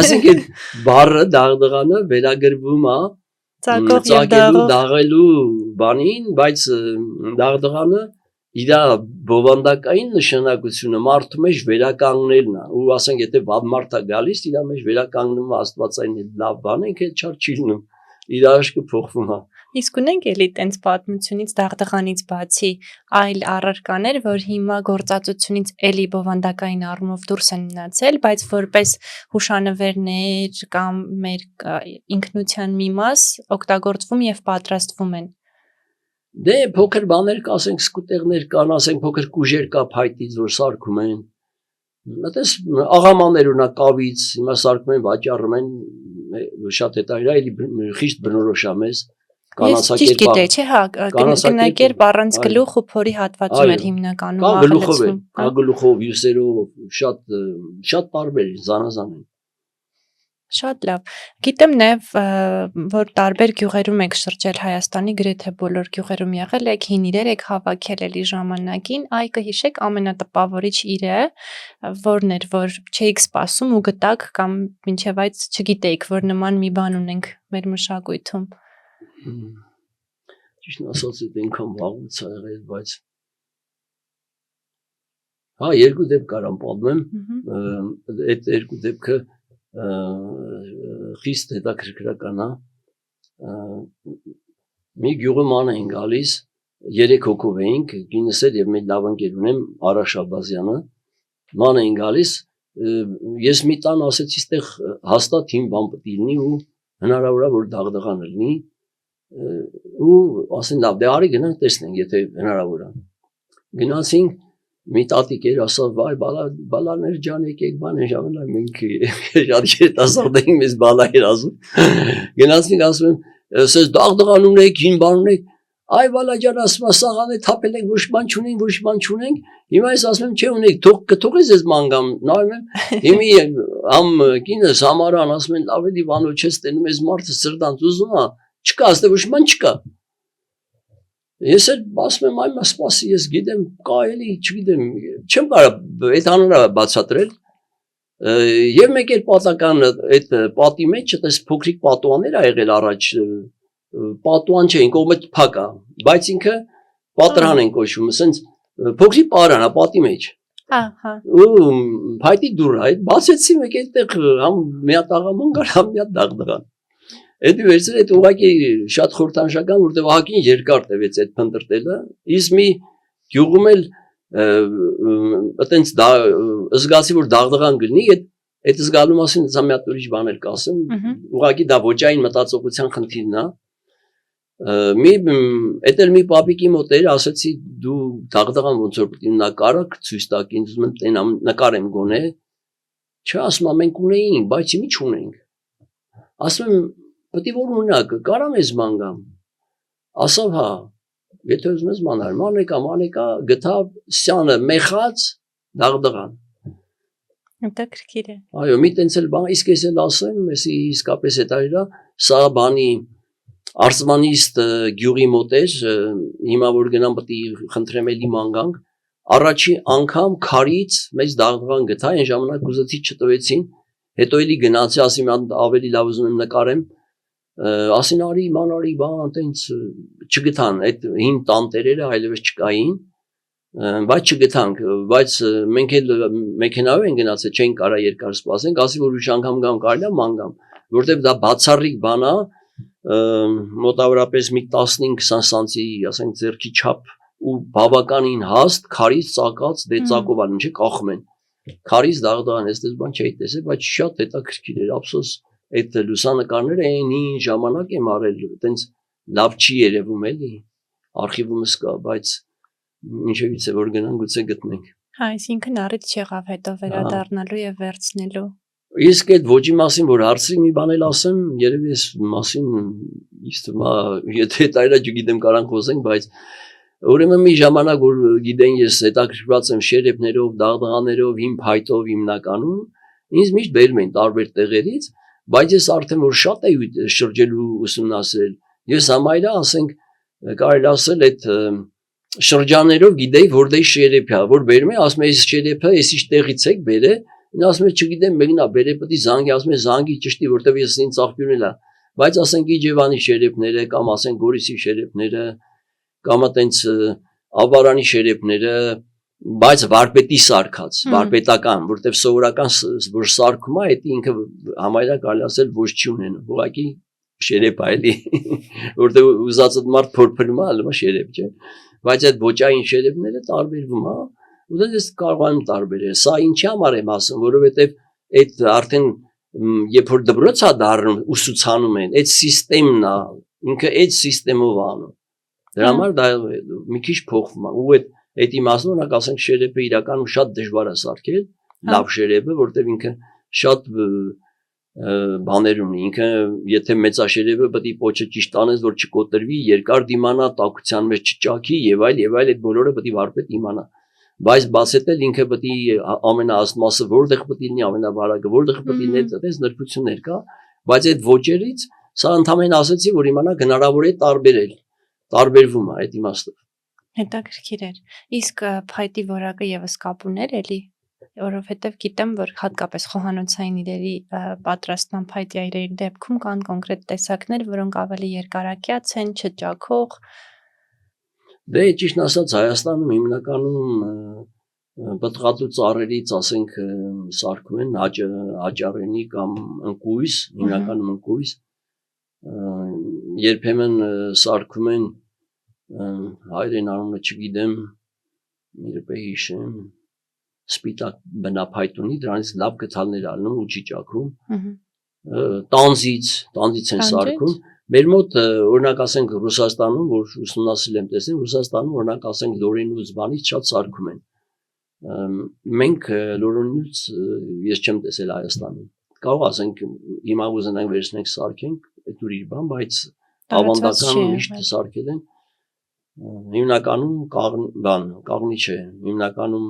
ասենք այդ բառը դաղդղանը վերագրվում է ծակելու դաղելու բանին, բայց դաղդղանը իր բովանդակային նշանակությունը մարդու մեջ վերականգնելն է, ու ասենք եթե վատ մարդ է գալիս, իր մեջ վերականգնում է աստվածային լավ բան, ինքը չար չի լինում, իր աշկը փոխվում է։ Իսկ ունենք էլի տենց պատմությունից դաղդղանից բացի այլ առարկաներ, որ հիմա գործածությունից էլի բովանդակային առումով դուրս են մնացել, բայց որպես հուշանվերներ կամ մեր ինքնության մի մաս օգտագործվում եւ պատրաստվում են։ Դե փոքր բաներ կա, ասենք սկուտեղներ կան, ասենք փոքր կուժեր կա փայտից, որ սարքում են։ Մտես աղամաններ ունա կավից, հիմա սարքում են, վաճառում են, շատ հետաքրքիր, էլի խիստ բնորոշ է մեզ։ Ես ճիշտ գիտեի, չէ՞, հա, կնակերպ առանց գլուխ ու փորի հատվածում էր հիմնականում ախլեցվում։ Կա գլուխով, յուսերով, շատ տարբեր, զանազան են։ Շատ լավ։ Գիտեմ նաև, որ տարբեր գյուղերում եք շրջել Հայաստանի, գրեթե բոլոր գյուղերում եղել եք, հին իրեր եք հավաքել էլի ժամանակին, այ կհիշեք ամենատպավորիչ իրը, որն էր, որ չէիք սպասում ու գտաք կամ մինչև այդ չգիտեիք, որ նման մի բան ունենք մեր մշակույթում։ Ճիշտ ասած, այդ այնքան վաղուց ա եղել, բայց հա, երկու դեպք կարամ պատմեմ, այդ երկու դեպքը խիստ հետաքրքրական է։ Մի գյուղում ան էին գալիս, 3 հոգով էինք, կինս էր եւ մեր լավ ընկեր ունեմ Արաշ Աբազյանը, ման էին գալիս, ես մի տան ասեցի, այստեղ հաստատ հին բան պետք է լինի ու հնարավոր է որ դաղդղան լինի, ու ասեն լավ, դե արի գնանք տեսնենք, եթե հնարավոր է։ Գնացինք, մի տատիկ էր ասավ, վայ, բալաներ ջան եկեք, բան են ժամանակ, մենք շատ երիտասարդ ենք, մեզ բալա էր ասում։ Գնացինք, ասում եմ, ասես դաղդղան ունեք, հին բան ունեք, այ բալա ջան, ասում եմ, սաղան է թափել ենք, ոչ բան չունենք, հիմա ես ասում եմ, չէ ունեք, կթողես ես մանգամ, նայում եմ, հիմի համ կինս համարան, ասում են, լավ էլի վանոց ես տենում, ես մարդը սրտանց ուզում է, չկա, ասում ոչ բան չկա։ Ես էլ ասում եմ, այ սպասի, ես գիտեմ, կա էլի, չգիտեմ, չեմ կարող այդ անունը բացատրել։ Եվ մեկ էլ պատական այդ պատի մեջ, այդպես փոքրիկ պատուաններ ա եղել առաջ, պատուան չէին, կողմը փակ է, բայց ինքը պատրան են կոչվում, ասենց փոքրիկ պարան է պատի մեջ։ Ահա։ Ու փայտի դուր է, բացեցի մեկ այդտեղ համ մի հատ աղաման կար, համ մի հատ դաղդղան։ Էդի վերցրել այդ ուղղակի շատ խորհրդանշական, որտեղ ահագին երկար տևեց այդ փնտրտելը, իսկ մի գյուղում էլ այտենց զգացի, որ դաղդղան գտնի, այդ զգալու մասին ցա մի հատ ուրիշ բաներ կասեմ, ուղղակի դա ոչային մտածողության խնդիրն է։ Էդ էլ մի պապիկի մոտ էր, ասացի դու դաղդղան ոնց որ պետք է նկարակ ցույց տաք ինձ, ուզում եմ նկարեմ գոնե։ Չէ, ասում եմ մենք ունեինք, բայց ինչ չունենք։ Ասում եմ պետք է որ ունակ, կարամ ես ման գամ։ Ասավ հա, եթե ուզում ես մանար, մանեկա, գտավ սյանը մեխած դաղդղան։ Հետաքրքիր է։ Այո, մի տենց էլ բան, իսկ ես էլ ասեմ, էսի իսկապես է դա, սա բանի Արսվանիստ գյուղի մոտ էր, հիմա որ գնամ պետք է խնդրեմ էլի ման գանք, առաջի անգամ քարից մեծ դաղդղան գտա, այն ժամանակ ուզեցի չտվեցին, հետո էլի գնացի, ասի ավելի լավ ուզում եմ նկարեմ, ասին արի, ման արի, բան, տենց չգտան, այդ հին տանտերերը այլևս չկային, բայց չգտանք, բայց մենք էլ մեքենայով են գնացել, չենք կարա երկար սպասենք, ասի որ ուրիշ անգամ գամ կարելի է ման գամ, որտեղ դա բացառիկ բան է, մոտավորապես մի 15-20 սանտի, ասենք ձեռքի չափ ու բավականին հաստ, քարից ծակած, դե ծակով ալին չէ, կախում են, քարից դաղդղան, այսպես բան չէի տեսել, բայց շատ հետաքրքիր էր, ափսոս այդ լուսանկարները այն ժամանակ եմ արել, այտենց լավ չի երևում էլի, արխիվումս կա, բայց ինչևից է որ գնան գուցե գտնենք։ Հա, այսինքն առիթ չեղավ հետո վերադառնալու եւ վերցնելու։ Իսկ այդ ոճի մասին որ հարցրի մի բան էլ ասեմ, երևի այս մասին ինձ թվում է, եթե դա չգիտեմ կարան խոսենք, բայց ուրեմն մի ժամանակ որ գիտեն ես հետաքրքրված եմ շերեփներով, դաղդղաներով, իմ փայտով հիմնականում, ինձ միշտ բերում են տարբեր տեղերից, բայց ես արդեն որ շատ էի շրջելու ուսումնասիրել, ես համայնա ասենք կարելի ասել այդ շրջաններով գիտեի որ դե շերեփ է, որ բերում են, ասում են այս շերեփը էս ինչ տեղից եք բերե, նա ասում է չգիտեմ մեկնա բերե պետք է զանգի, ասում է զանգի ճշտի, որտեվ ես ինձ աղբյուրն էլ է, բայց ասենք Իջևանի շերեփները կամ ասենք Գորիսի շերեփները կամ այտենց Աբարանի շերեփները, բայց վարպետի սարքած, վարպետական, որտեվ սովորական որ սարքում է, դա ինքը համայնա կարելի ասել ոչ չի ունենում, ուղղակի շերեփ է էլի, որտեվ ուզածդ մարդ փորփրում է, ալու շերեփ չէ, բայց այդ ոճային շերեփները տարբերվում է, ու դա ես կարող եմ տարբերել, սա ինչի համար եմ ասում, որովհետև այդ արդեն երբ որ դպրոց է դառնում ուսուցանում են, այդ սիստեմն է, ինքը այդ սիստեմով անում, դրա համար դա մի քիչ փոխվում է, ու այդ իմաստով օրինակ ասենք շերեփը իրականում շատ դժվար է սարքել, լավ շերեփը, որտեվ ինքը շատ բաներ ունի, ինքը եթե մեծաշերեփը պետք է պոչը ճիշտ անես, որ չկոտրվի, երկար դիմանա, տաքության մեջ չճաքի եւ այլ այդ բոլորը պետք է վարպետ իմանա, բայց բացետել ինքը պետք է ամենաաստմասը որտեղ պետք է լինի, ամենավարակը որտեղ պետք է լինի, այդպես նրբություններ կա, բայց այդ ոճերից սա ընդհանրապես ասացի, որ իմանա հնարավոր է տարբերել, տարբերվում է այդ իմաստով։ Հետաքրքիր էր։ Իսկ փայտի որակը եւս կապ ուներ էլի, որովհետեւ գիտեմ, որ հատկապես խոհանոցային իրերի պատրաստման փայտի իրերի դեպքում կան կոնկրետ տեսակներ, որոնք ավելի երկարակյաց են, չճաքող։ Դե ճիշտն ասած Հայաստանում հիմնականում պտղատու ծառերից ասենք սարքում են աճարենի կամ ընկույզ, հիմնականում ընկույզ, երբեմն սարքում են հայրեն անունը չգիտեմ, երբ հիշեմ, սպիտակ բնափայտ ունի, դրանից լավ գթալներ ալնում ու չի ճաքում, տանձից են սարքում, մեր մոտ օրինակ ասենք Ռուսաստանում, որ ուսումնասիրել եմ տեսել, Ռուսաստանում օրինակ ասենք լորենուց բանից շատ սարքում են, մենք լորենուց ես չեմ տեսել Հայաստանում, կարող ասենք հիմա ուզենանք վերցնենք սարքենք, այդ ուրիշ բան, բայց ավանդական միշտ սարքել են, հիմնականում կաղնի չէ, հիմնականում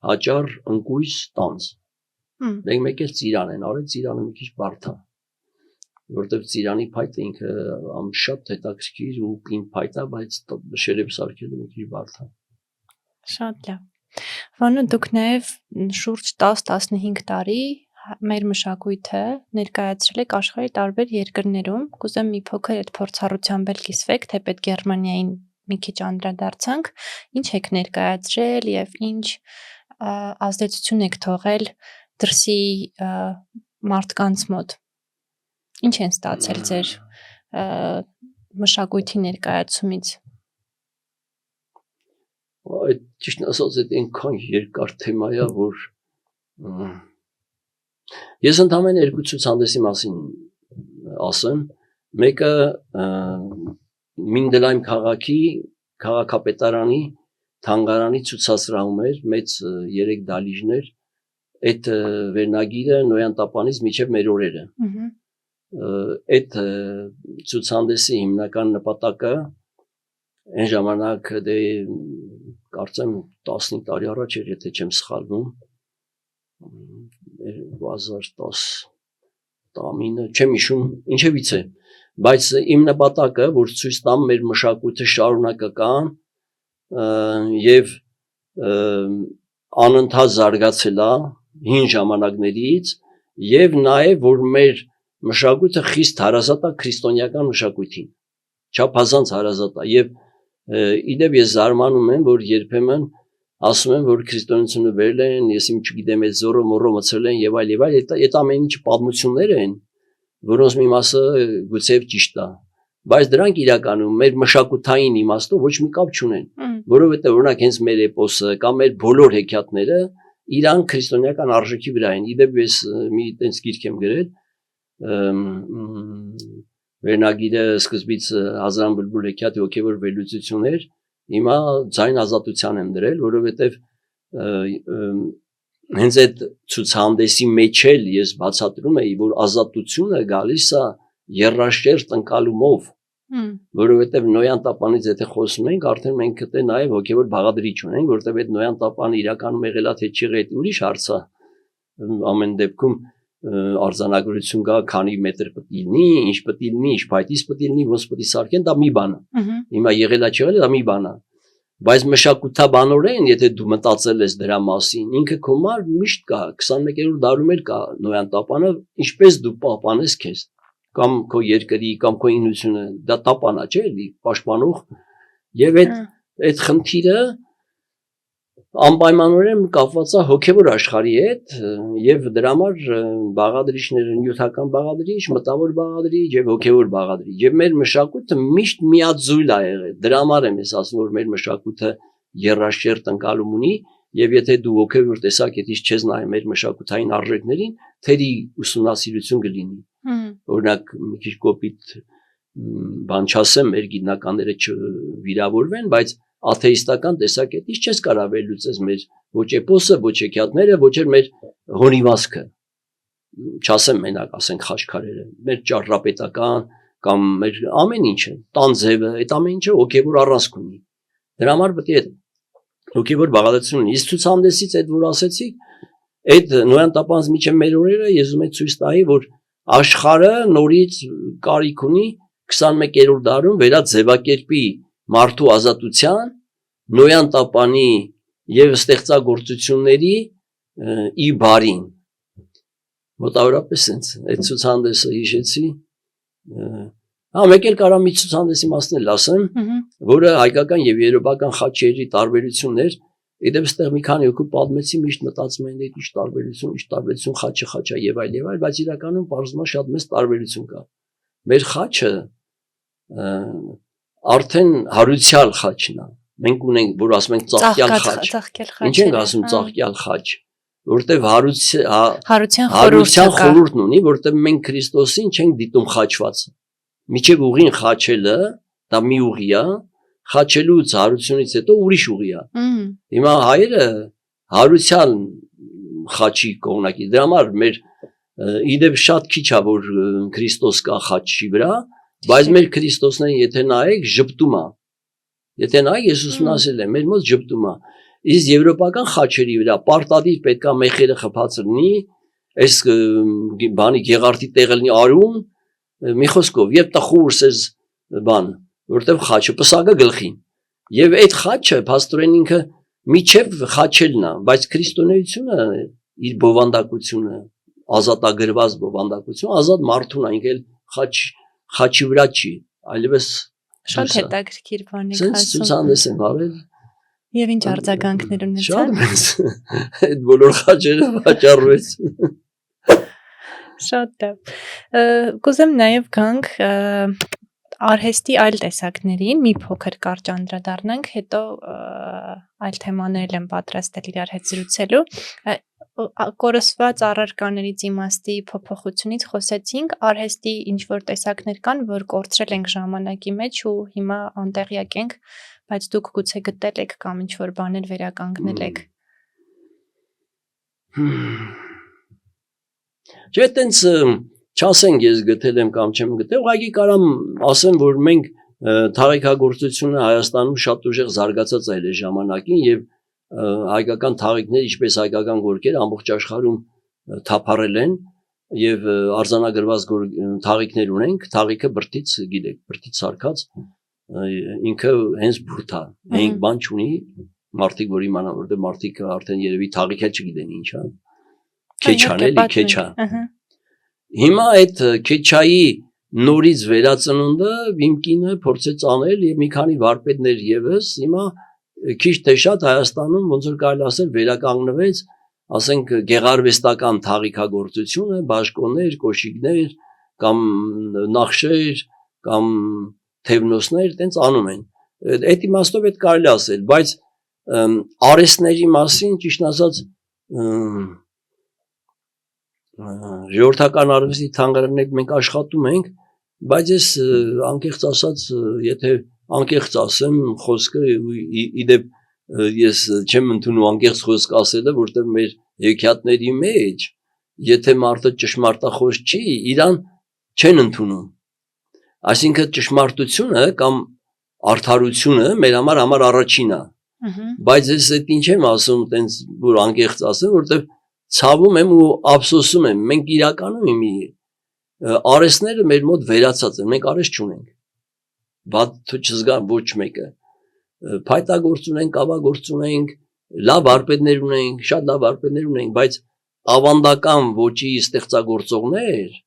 հաճար, ընկույզ, տանձ, մեկ էլ ծիրան են արել, ծիրանը մի քիչ բարդ է, որտեվ ծիրանի փայտը ինքը շատ հետաքրքիր ու պին փայտ է, բայց շերեփ սարքելը մի քիչ բարդ է։ Շատ լավ։ Վանո դուք նաև շուրջ 10-15 տարի մեր մշակույթը ներկայացրել եք աշխարհի տարբեր երկրներում, կուզեմ մի փոքր այդ փորձառությամբ էլ կիսվեք, թեպետ Գերմանիային մի քիչ անդրադարձանք, ինչ եք ներկայացրել եւ ինչ ազդեցություն եք թողել դրսի մարդկանց մոտ։ Ինչ են ստացել ձեր մշակույթի ներկայացումից։ Այդ ճիշտ ասած այդ այնքան երկար թեմա է, որ ես ընդհանրապես երկու ցուցահանդեսի մասին ասեմ, մեկը Մինդելայմ քաղաքի քաղաքապետարանի թանգարանի ցուցասրահում էր մեծ 3 դալիճներ, այդ վերնագիրը Նոյան տապանից մինչև մեր օրերը։ Այդ ցուցահանդեսի հիմնական նպատակը այն ժամանակ դե կարծեմ 15 տարի առաջ էր, եթե չեմ սխալվում, 2010 տամինը, չեմ հիշում, ինչևից է, բայց իմ նպատակը, որ ցույց տամ մեր մշակույթը շարունակական եւ անընդհատ զարգացել է հին ժամանակներից եւ նաեւ որ մեր մշակույթը խիստ հարազատ է քրիստոնեական մշակույթին, չափազանց հարազատ է եւ իդեպ ես զարմանում եմ, որ երբեմն ասում են, որ քրիստոնեությունը վերել են, ես իմ չգիտեմ, այդ զորո մորո մցրել են եւ այլ, այդ ամեն ինչ պատմություններ են, որոնց մի մասը գուցե ճիշտ է, բայց դրանք իրականում մեր մշակութային իմաստով ոչ մի կապ չունեն, որովհետեւ օրինակ հենց մեր էպոսը կամ մեր բոլոր հեքիաթները իրան քրիստոնեական արժեքի վրա են։ Իդեպ ես մի տենց գիրք եմ գրել, վերնագիրը սկզբից Հազարան բլբուլ հեքիաթի հոգևոր վերլուծություններ, հիմա ձայն ազատության եմ դրել, որովհետեւ հենց այդ ցուցահանդեսի մեջ էլ ես բացատրում էի, որ ազատությունը գալիս է երաշերտ ընկալումով, որովհետեւ Նոյան տապանից եթե խոսում ենք, արդեն մենք դե նաեւ հոգևոր բաղադրիչ ունենք, որովհետեւ այդ Նոյան տապանը իրականում եղել է թե չի եղել, ուրիշ հարց է, ամեն դեպքում արձանագրություն կա, քանի մետր պետք է լինի, ինչ պետք է լինի, ինչ փայտից պետք է լինի, ոնց պետք է սարքեն, դա մի բան է։ Հիմա եղել է չեղել, դա մի բան է։ Բայց մշակութաբանորեն, եթե դու մտածել ես դրա մասին, ինքը քո մար միշտ կա, 21-րդ դարում էլ կա Նոյան տապանը, ինչպես դու պահպանես քեզ, կամ քո երկրի, կամ քո ինությունը, դա տապանա չէ, էլի պաշտպանող, եւ այդ խնդիրը անպայմանորեն կապված է հոգևոր աշխարհի հետ եւ դրա համար բաղադրիչները նյութական բաղադրիչ, մտավոր բաղադրիչ եւ հոգևոր բաղադրիչ եւ մեր մշակույթը միշտ միաձույլ է եղել։ Դրա համար եմ ես ասում, որ մեր մշակույթը երաշերտ ընկալում ունի եւ եթե դու հոգևոր տեսակետից չես նայում մեր մշակութային արժեքներին, թերի ուսումնասիրություն կլինի։ Օրինակ մի քիչ կոպիտ բան չասեմ, մեր գիտնականները չվիրավորվեն, բայց աթեիստական տեսակետից չես կարող վերլուծես մեր ոչ էպոսը, ոչ հեքիաթները, ոչ էլ մեր հորինվածքը, չասեմ մենակ, ասենք խաչքարերը, մեր ճարտարապետական կամ մեր ամեն ինչը, տանձևը, այդ ամեն ինչը հոգևոր առանցք ունի։ Դրա համար պետք է հոգևոր բաղադրություն ունի։ Իսկ ցուցահանդեսից այդ որ ասեցի, այդ Նոյան տապանից միջև մեր օրերը ես ուզում եմ ցույց տայի, որ աշխարհը նորից կարիք ունի 21-րդ դարում վերաձևակերպի մարդու ազատության, Նոյան տապանի եւ ստեղծագործությունների ի բարին։ Մոտավորապես sense այդ ցուցահանդեսը հիշեցի։ Մեկ էլ կարամ մի ցուցահանդեսի մասն էլ ասեմ, որը հայկական եւ եվրոպական խաչերի տարբերություններ, իդեպ այստեղ մի քանի հոգու պատմեցի, միշտ մտածում են ինչ տարբերություն, խաչը եւ այլ, բայց իրականում բարձրացնա շատ մեծ տարբերություն կա։ Մեր խաչը արդեն հարուցյալ խաչն է։ Մենք ունենք, որ ասում ենք ծաղկյալ խաչ։ Ինչ ենք ասում ծաղկյալ խաչ, որտեվ հարության խորհուրդն ունի, որտեվ մենք Քրիստոսին չենք դիտում խաչված։ Միջև ուղին խաչելը, դա մի ուղի է, խաչելուց հարությունից հետո ուրիշ ուղի է։ Հիմա հայերը հարության խաչի կողմնակի, դրա համար մեր իդեպ շատ քիչ է որ Քրիստոս կա խաչի վրա, բայց մեր Քրիստոսներին եթե նայեք ժպտում է։ Եթե նայեք ես ուսումնասիրել եմ, մեր մոտ ժպտում է։ Իսկ եվրոպական խաչերի վրա պարտադիր պետքա մեխերը խփած լինի, այս բանի գեղարդի տեղը լինի արուն, մի խոսքով, եւ տխուր սез բան, որտեվ խաչը պսակը գլխին։ Եվ այդ խաչը փաստորեն ինքը միջև խաչելն է, բայց քրիստոնեությունը իր բովանդակությունը, ազատագրված բովանդակություն, ազատ մարդուն այնքան խաչի վրա չի, այլևս շատ հետաքրքիր բան եք ասում։ Ցուցանես եմ արել։ Եվ ինչ արձագանքներ ունեցան։ Այդ բոլոր խաչերը վաճառվեցին։ Շատ է։ Կուզեմ նաև գանք Արհեստի այլ տեսակներին մի փոքր կարճ անդրադառնանք, հետո այլ թեմաներ եմ պատրաստել իրար հետ զրուցելու։ Կորսված առարկաներից իմաստի փոփոխությունից խոսեցինք, արհեստի ինչ որ տեսակներ կան, որ կորցրել ենք ժամանակի մեջ ու հիմա անտեղյակ ենք, բայց դուք գուցե գտել եք կամ ինչ որ բաներ վերականգնել եք։ Չէ, տենց չասենք ես գտել եմ կամ չեմ գտել, ուղղակի կարամ ասեմ, որ մենք թաղիքագործությունը Հայաստանում շատ ուժեղ զարգացած է այդ ժամանակին եւ հայկական թաղիքներ, ինչպես հայկական գորգեր ամբողջ աշխարհում թափառել են եւ արձանագրված թաղիքներ ունենք, թաղիքը բրդից, գիտեք, բրդից սարքած ինքը հենց բուրդ է, մենք բան չունի, մարդիկ որ իմանան, որտեղ մարդիկ արդեն երևի թաղիք էլ չգիտեն ինչ է, քեչան էլի, քեչա։ Հիմա այդ քեչայի նորից վերածնունդը իմ կինը փորձեց անել եւ մի քանի վարպետներ եւս հիմա քիչ թե շատ Հայաստանում ոնց որ կարելի ասել վերականգնվեց, ասենք գեղարվեստական թաղիքագործությունը, բաշխոններ, կոշիկներ կամ նախշեր կամ թևնոսներ տենց անում են։ Այդ իմաստով այդ կարելի ասել, բայց արհեստների մասին ճիշտ ասած ժողովրդական արվեստի թանգարաններ մենք աշխատում ենք, բայց ես անկեղծ ասած, եթե անկեղծ ասեմ խոսքը իդեպ ես չեմ ընդունում անկեղծ խոսք ասելը, որտեղ մեր հեքիաթների մեջ եթե մարդը ճշմարտախոս չի, իրան չեն ընդունում։ Այսինքն ճշմարտությունը կամ արդարությունը մեր համար առաջինն է։ Բայց ես այդ ինչ եմ ասում, տենց որ անկեղծ ասեմ, որտեղ ցավում եմ ու ափսոսում եմ, մենք իրականում արհեստները մեր մոտ վերացած են, մենք արհեստ չունենք, վատ չզգամ ոչ մեկը, փայտագործ ունենք, կավագործ ունենք, լավ վարպետներ ունենք, շատ լավ վարպետներ ունենք, բայց ավանդական ոճի ստեղծագործողներ,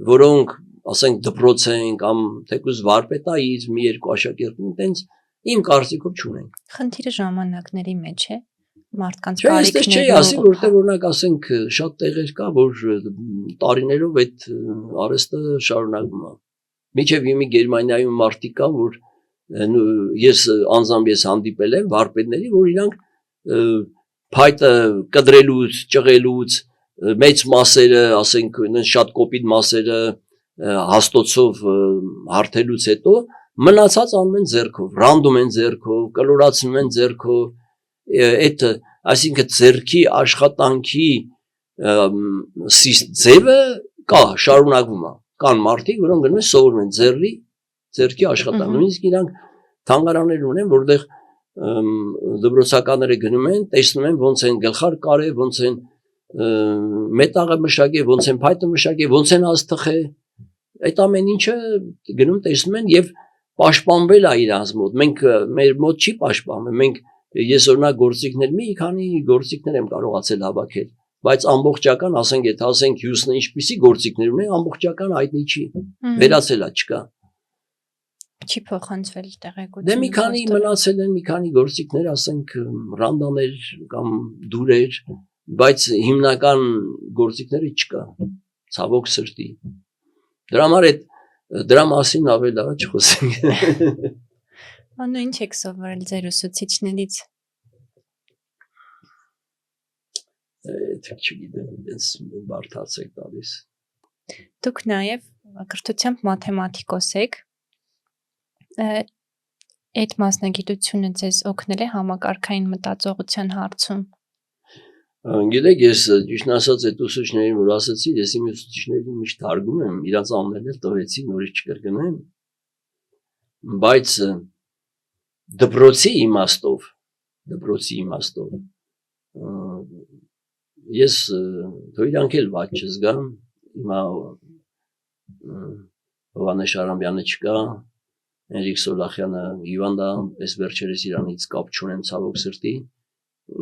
որոնք ասենք դպրոց են կամ թեկուզ վարպետայից մի երկու աշակերտներ, տենց իմ կարծիքով չունենք։ Խնդիրը ժամանակների մեջ է, մարդկանց կարիքները։ Չէ, ասի, որտեղ օրինակ ասենք շատ տեղեր կա, որ տարիներով այդ արհեստը շարունակվում է։ Մինչև հիմի Գերմանիայում մարդիկ կան, որ ես անձամբ հանդիպել եմ վարպետների, որ իրանք փայտը կտրելուց, ճղելուց, մեծ մասերը, ասենք շատ կոպիտ մասերը հաստոցով հարթելուց հետո մնացած անում են ձեռքով, ռանդում են ձեռքով, կլորացնում են ձեռքով, այդ այսինքն ձեռքի աշխատանքի ձևը կա, շարունակվում է, կան մարդիկ, որոնք գնում են սովորում են ձեռքի աշխատանք, նույնիսկ իրանք թանգարաններ ունեն, որտեղ դպրոցականները գնում են, տեսնում են ոնց են գլխար կարել, ոնց են մետաղը մշակել, ոնց են փայտը մշակել, ոնց են աստղել, այդ ամեն ինչը գնում տեսնում են եւ պաշտպանվել է իրանց մոտ, մենք մեր մոտ չի պաշտպանվել, մենք ես օրինակ գործիքներ մի քանի գործիքներ եմ կարողացել հավաքել, բայց ամբողջական, ասենք, եթե ասենք հյուսն ինչպիսի գործիքներ ունեն, ամբողջական հայտնի չի, վերացել է, չկա։ Չի փոխանցվել տեղեկությունը։ Դե մի քանի մնացել են, մի քանի գործիքներ, ասենք, ռանդաներ կամ դուրեր, բայց հիմնական գործիքները չկա, ցավոք սրտի։ Դրա համար այդ դրա մասին ավելի լավ չխոսենք։ Անո ինչ եք սովորել ձեր ուսուցիչներից։ Եթե չգիտեմ, դες բարթացեք տալիս։ Դուք նաև կրթությամբ մաթեմատիկոս եք։ Այդ մասնագիտությունը ձեզ օգնել է համակարգային մտածողության հարցում։ Գիտեք, ես ճիշտ ասած այդ ուսուցիչներին, որ ասացի, ես իմ ուսուցիչներին միշտ հարգում եմ, իրանց անուններն էլ տվեցի, նորից չկրկնեմ, բայց դպրոցի իմաստով ես թող իրանք էլ վատ չզգան, հիմա Հովհաննես Շարամյանը չկա, Հենրիկ Սոլախյանը հիվանդ է, ես վերջերս իրանից կապ չունեմ ցավոք սրտի,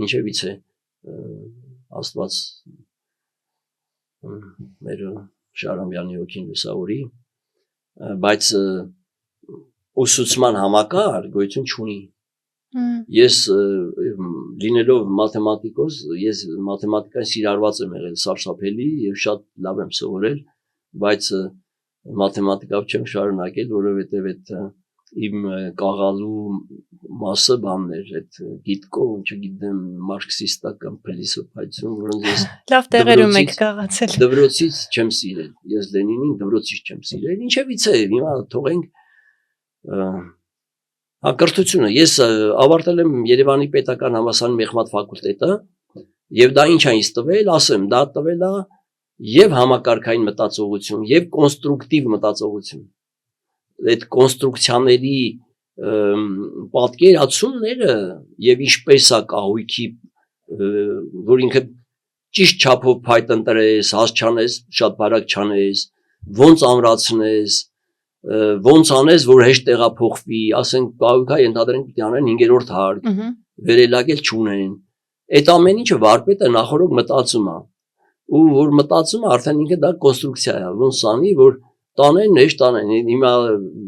ինչևից է Աստված մեր Շարամյանի հոգին լուսավորի, բայց ուսուցման համակարգ գոյություն չունի։ Ես լինելով մաթեմատիկոս, ես մաթեմատիկան սիրարված եմ եղել սարսափելի եւ շատ լավ եմ սովորել, բայց մաթեմատիկավ չեմ շարունակել, որովհետև այդ իմ կաղալու մասը բանն էր, այդ գիտկով, չգիտեմ, մարքսիստական փիլիսոփայություն, որոնց ես լավ տեղերում եք կաղացել։ Դպրոցից չեմ սիրել, ես Լենինին դպրոցից չեմ սիրել, ինչևից է, հիմա թողենք կրթությունը, ես ավարտել եմ Երևանի պետական համալսարանի մեխմատ ֆակուլտետը եւ դա ինչ է ինձ տվել, ասեմ, դա տվել է եւ համակարգային մտածողություն, եւ կոնստրուկտիվ մտածողություն։ Այդ կոնստրուկցիաների պատկերացումները եւ ինչպես է կահույքի, որ ինքը ճիշտ չափով փայտ ընտրես, հաս չանես, շատ բարակ չանես, ոնց ամրացնես, ոնց անես, որ հեշտ տեղափոխվի, ասենք կահույքա ենթադրենք պիտի անեն 5-րդ հարկ, վերելակել չունեն։ Այդ ամեն ինչը վարպետը նախորդ մտածում է։ Ու որ մտածում է, արդեն ինքը դա կոնստրուկցիա է, ոնց անի, որ տանեն, հեշտ տանեն։ Հիմա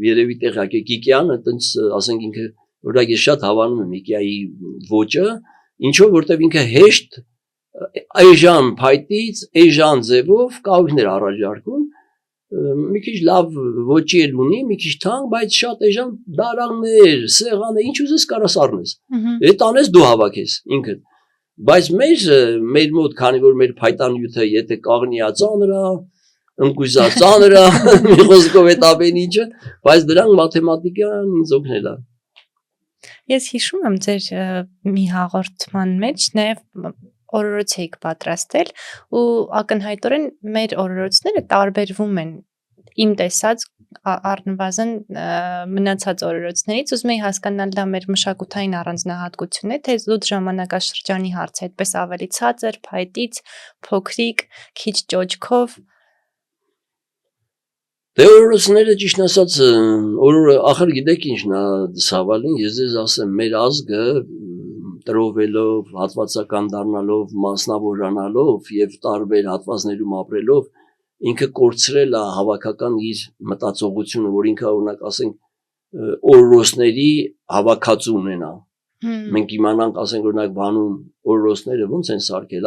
երևի տեղյակ եք IKEA-ն, այտենց ասենք ինքը, որ ես շատ հավանում եմ IKEA-ի ոճը, ինչով որտեվ ինքը հեշտ այժմ փայտից, այժմ ձևով կահույքներ առաջարկում, մի քիչ լավ ոճի էլ ունի, մի քիչ թանկ, բայց շատ այժմ դարաղներ, սեղաններ, ինչ ուզես կարաս առնես։ Այդ անես դու հավաքես ինքդ։ Բայց մեր մոտ, քանի որ մեր փայտանյութը եթե կաղնիա ծանրա, ընկույզա ծանրա, մի խոսքով այդ ամեն ինչը, բայց դրանք մաթեմատիկան ինձ օգնել է։ Ես հիշում եմ ձեր մի հաղորդման մեջ նաև օրորոց էիք պատրաստել ու ակնհայտորեն մեր օրորոցները տարբերվում են իմ տեսած առնվազն մնացած օրորոցներից, ուզում եի հասկանալ դա մեր մշակութային առանձնահատկություն է, թե զուտ ժամանակաշրջանի հարց է, այդպես ավելի ցածր, փայտից, փոքրիկ, քիչ ճոճքով։ Դե օրորոցները ճիշտ ասած, ախր գիտեք ինչն է սավալին, ես ձեզ ասեմ, մեր ազգը տրովելով, հատվածական դառնալով, մասնավորանալով եւ տարբեր հատվածներում ապրելով ինքը կորցրել է հավաքական իր մտածողությունը, որ ինքը օրինակ ասենք օրորոցների հավաքածու ունենա։ Մենք իմանանք, ասենք օրինակ բանում օրորոցները ոնց են սարքել,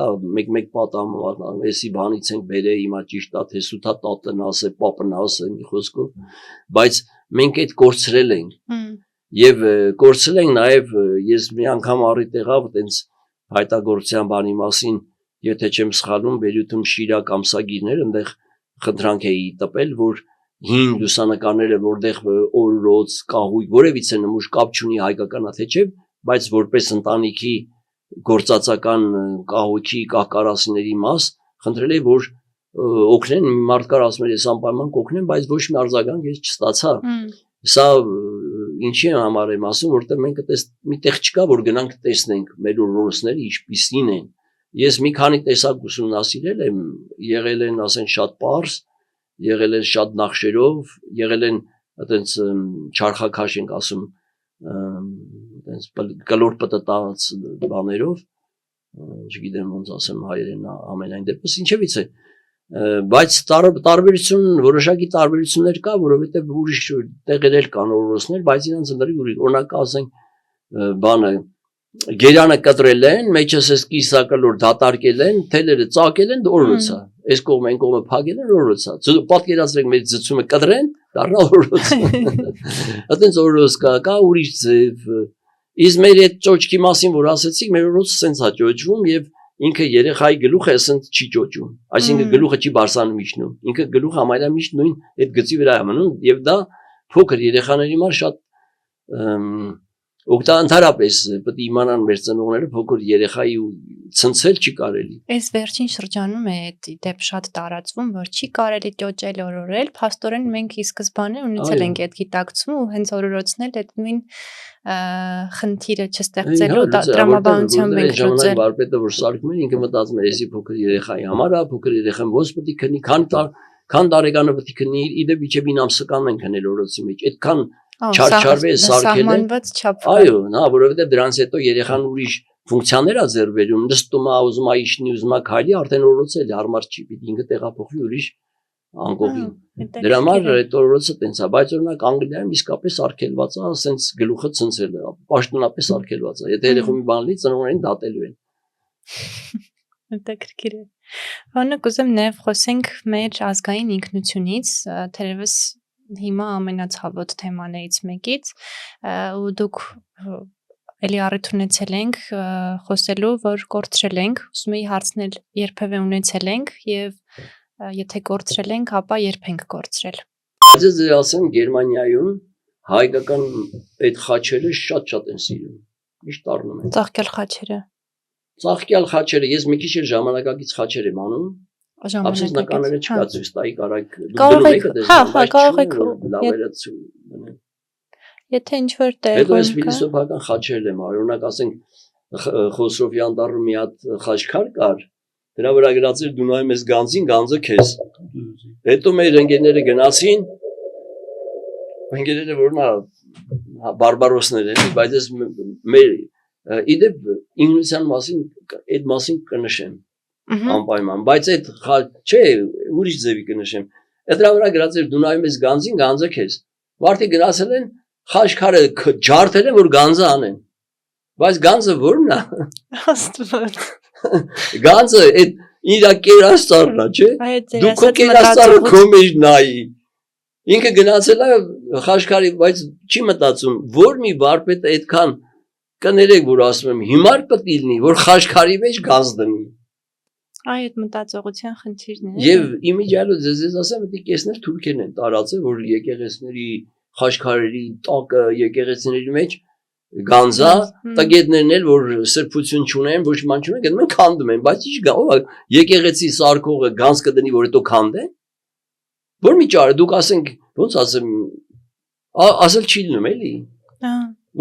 մեկ պատահում, էսի բանից ենք բերել, հիմա ճիշտ է, թե սութա տատնաս է, պապնաս է, մի խոսքով, բայց մենք այդ կորցրել ենք։ Եվ կորցրել ենք նաև ես մի անգամ առիթ եղավ այտենց հայտագործության բանի մասին, եթե չեմ սխալվում, Բերյութում Շիրակ ամսագիրներ, այնտեղ խնդրանք էի տպել, որ հին լուսանկարները, որտեղ օրորոց, կահույք, որևիցե նմուշ կապ չունի հայկականա թե չէ, բայց որպես ընտանիքի գործածական կահույքի կահկարասիների մաս, խնդրել էի, որ օգնեն, մարդկար ասում էր, ես անպայման կօգնեմ, բայց ոչ մի արձագանք ես չստացա։ Սա ինչի համար եմ ասում, որտեղ մենք մի տեղ չկա, որ գնանք տեսնենք մեր օրորոցները ինչպիսին են։ Ես մի քանի տեսակ ուսումնասիրել եմ, եղել են, ասենք, շատ պարզ, եղել են շատ նախշերով, եղել են այտենց չարխաքաշ ենք ասում, այտենց կլոր պտտած բաներով, չգիտեմ ոնց ասեմ հայերեն ամենայն դեպս, ինչևից է, բայց տարբերություն, որոշակի տարբերություններ կա, որովհետև ուրիշ տեղեր էլ կան օրորոցներ, բայց իրանց ընդրի ուրիշ, օրինակ ասենք բանը, գերանը կտրել են, մեջս էս կիսակլոր դատարկել են, թելերը ծակել են, օրորոց է, այս կողմը այն կողմը փակել են, օրորոց է, պատկերացրեք մեր ձծումը կտրեն, դառնա օրորոց, այտենց օրորոց կա ուրիշ ձև, իսկ մեր այդ ճոճքի մասին, որ ասեցիք, մեր օրորոցը սենց է ճոճվում և ինքը երեխայի գլուխը սենց չի ճոճում, այսինքն գլուխը չի բարսանում իջնում, ինքը գլուխը համարյամիշտ նույն այդ գծի վրա է մնում և դա փոքր երեխաների համար շատ ընդհանրապես պետք է իմանան մեր ծնողները փոքր երեխայի ցնցել չի կարելի։ Այս վերջին շրջանում է այդ դեպ շատ տարածվում, որ չի կարելի ճոճել օրորել, փաստորեն մենք ի սկզբանե ունեցել ենք այդ գիտակցում ու հենց օրորոցն էլ այդ նույն խնդիրը չստեղծելու տրամաբանությամբ ենք լուծել։ Վարպետը որ սարքում է, ինքը մտածում է, էսի փոքր երեխայի համար է, փոքր երեխան ոնց պետք է քնի, քան տարեկանը պետք է քնի, իդեպ իջև 9 ամսական են քնել օրոցի մեջ, այդքան չարչարվի է սարքել են, այո, նա, որովհետև դրանց հետո երեխան ուրիշ ֆունկցիաներ է ձեռք բերում, նստում է, ուզում է իջնի, ուզում է քայլի, արդեն օրոցը հարմար չի, պիտի ինքը տեղափոխվի ուրիշ անկողին։ Դրա համար այդ օրոցը տենց է, բայց օրինակ Անգլիայում իսկապես արգելված է, ասենց գլուխը ցնցել է, պաշտոնապես արգելված է, եթե երեխու մի բան լինի, ծնողներին դատելու են։ Հետաքրքիր է։ Ոնը կուզեմ նաև խոսենք մեր ազգային ինքնությունից, թերևս հիմա ամենացավոտ թեմաներից մեկից, ու դուք էլի առիթ ունեցել ենք խոսելու, որ կորցրել ենք, ուզում էի հարցնել, երբևէ ունեցել ենք եւ եթե կորցրել ենք, ապա երբ ենք կորցրել։ Բայց ես ասեմ Գերմանիայում հայկական այդ խաչերը շատ են սիրում։ Միշտ առնում են։ Ծաղկյալ խաչերը։ Ծաղկյալ խաչերը, ես մի քիչ ժամանակակից խաչեր եմ անում։ Ապսես նականները չկա ցույց տայի կարակ։ Կարող եք, կարող եք լավերացու։ Եթե ինչ-որ տեղ հետո ես ֆիլիսոփական խաչերն եմ, օրինակ ասենք Խոսրովի անտառում մի հատ խաչքար կար, դրա վրա գրած էր դու նայում ես գանձին, գանձը քեզ։ Հետո մեր ընկերները գնացին, ընկերները որ նա բարբարոսներ են, բայց ես մեր իդեպ ինքնության մասին այդ մասին կնշեմ անպայման, բայց այդ չէ, ուրիշ ձևի կնշեմ։ Այդ դրա վրա գրած էր դու նայում ես գանձին, գանձը քեզ։ Մարդիկ գնացել են խաչքարը ջարդել են որ գանձը անեն։ Բայց գանձը ո՞րն է։ Աստված։ Գանձը այդ իր կերաստառն է, չէ։ Դու քո կերաստառը քո մեջ նայի։ Ինքը գնացել է խաչքարի, բայց չի մտածում, որ մի վարպետ այդքան կներեք, որ ասում եմ, հիմար պետք է լինի, որ խաչքարի մեջ գանձ դնի։ Այդ մտածողության խնդիրն է։ Եվ իմիջիալով ձեզ ասեմ, դա կեսներ թուրքերն են տարածել, որ եկեղեցիների խաչքարերի տակը եկեղեցիների մեջ գանձա, տագետներն էլ որ սրբություն չունեն, ոչ ման չունեն, գնում են քանդում են, բայց ի՞նչ գա, ով եկեղեցի սարքողը գանձ կդնի, որ հետո քանդե։ Որ մի ճարը դուք ասենք, ոնց ասեմ, ասել չի լինում էլի։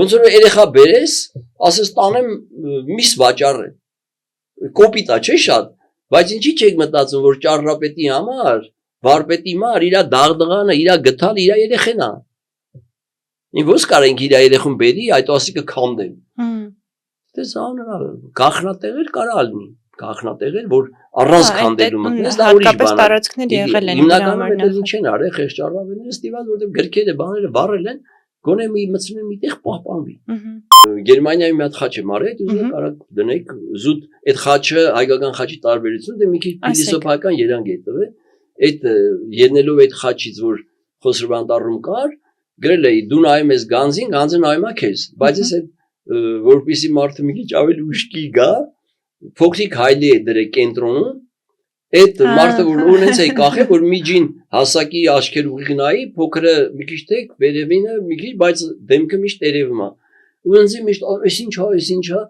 Ոնց որ երեխա բերես, ասես տանեմ միս վաճառը։ Կոպիտ է, չէ՞ շատ, բայց ինչի՞ չեք մտածում, որ ճառապետի համար, վարպետի համար իր դաղդղանը, իր գթալ, իր երեխեն է։ Ոնց կարենք իր երեխուն բերի, այդ ասիկը քանդեն։ Դե զանր գախնատեղեր կարա լինի, գախնատեղեր, որ առանց քանդելու մտնես, դա ուրիշ բան է։ Տարածքներ եղել են։ Հիմնականում դա ինչ են արել, խեղճ ճառապետները ստիվալ, որտեղ գրքերը, բաները վառել են, գոնե մի մտցնեն միտեղ պահպանվի։ Գերմանիայի մի հատ խաչ եմ արել, ուզում կարա դնեք զուտ այդ խաչը հայկական խաչի տարբերությունը, դե մի քիչ փիլիսոփայական երանգ է տվել։ Այդ ելնելով այդ խաչից, որ Խոսրովի անտառում կար, գրել էի դու նայում ես գանձին, գանձը նայում է քեզ, բայց ես այդ որպեսի մարդը մի քիչ ավելի ուշքի գա, փոքրիկ հայլի է դրել կենտրոնում, այդ մարդը որ ունենց է կախե, որ միջին հասակի աչքեր ուղիղ նայի, փոքրը մի քիչ տեք, վերևինը մի քիչ, բայց դեմքը միշտ երևում է։ Ու ինձ միշտ այս ինչա,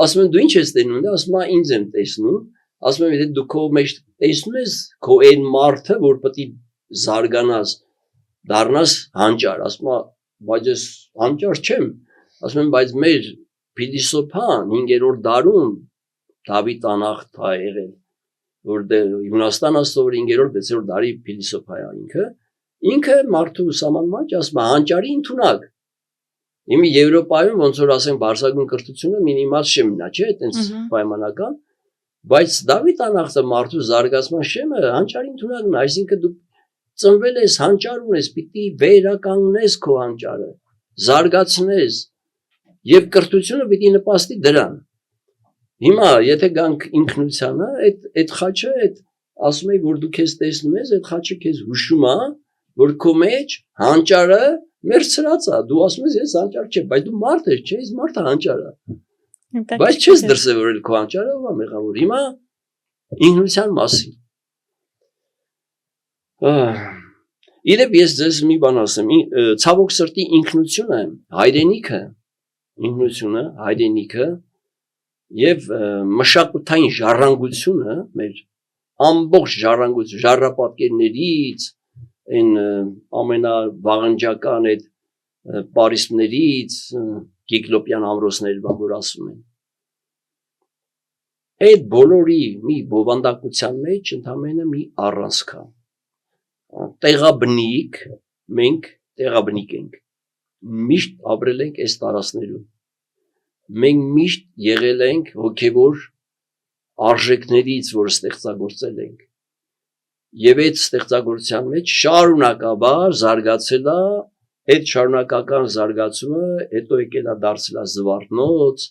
ասում են դու ինչ ես տեսնում, դա ասում է ինձ եմ տեսնում, ասում եմ եթե դու քո մեջ տեսնում ես քո այն մարդը, որ պետք է զարգանաս, դառնաս հանճար, ասում է, բայց ես հանճար չեմ, ասում եմ, բայց մեր փիլիսոփան 5-րդ դարում Դավիթ անախտ է եղել, որտեղ Յունաստան ասոր 5-րդ 6-րդ դարի փիլիսոփա է ինքը մարդու սահմանման ասում է հանճարի ընդունակ։ Իմի Եվրոպայում ոնց որ ասենք բարձրագույն կրթությունը մինիմալ շեմն է, չէ՞, այտենց պայմանական, բայց Դավիթ անախտը մարդու զարգացման շեմը հանճարի ընդունակն է, այսինքն դու ծնվել ես հանճար ունես, պիտի վերականգնես քո հանճարը, զարգացնես եւ կրթությունը պիտի նպաստի դրան։ Հիմա եթե գանք ինքնությանը, այդ խաչը, այդ ասում եմ որ դու քեզ տեսնում ես, այդ խաչը քեզ հուշում է, որ քո մեջ հանճարը մերցրած է, դու ասում ես ես հանճար չեմ, բայց դու մարդ ես, չէ՞, ես մարդը հանճար է։ Բայց չես դրսևորել քո հանճարը, ո՞վ է մեղավոր։ Հիմա ինքնության մասին։ Իրեւ ես ձեզ մի բան ասեմ, ցավոք սրտի ինքնությունը, հայրենիքը եւ մշակութային ժառանգությունը մեր ամբողջ ժառանգություն, ժառապատկերներից, այն ամենավաղնջական այդ պարիսպներից, Կիկլոպյան ամրոցներ, որ ասում են։ Այդ բոլորի մի բովանդակության մեջ ընդամենը մի առանցք է։ Տեղաբնիկ, մենք տեղաբնիկ ենք։ Միշտ ապրել ենք այս տարածքներում։ Մենք միշտ եղել ենք հոգևոր արժեքներից, որ ստեղծագործել ենք։ Եվ այդ ստեղծագործության մեջ շարունակաբար զարգացել է, այդ շարունակական զարգացումը հետո եկել է դարձել է զվարթնոց,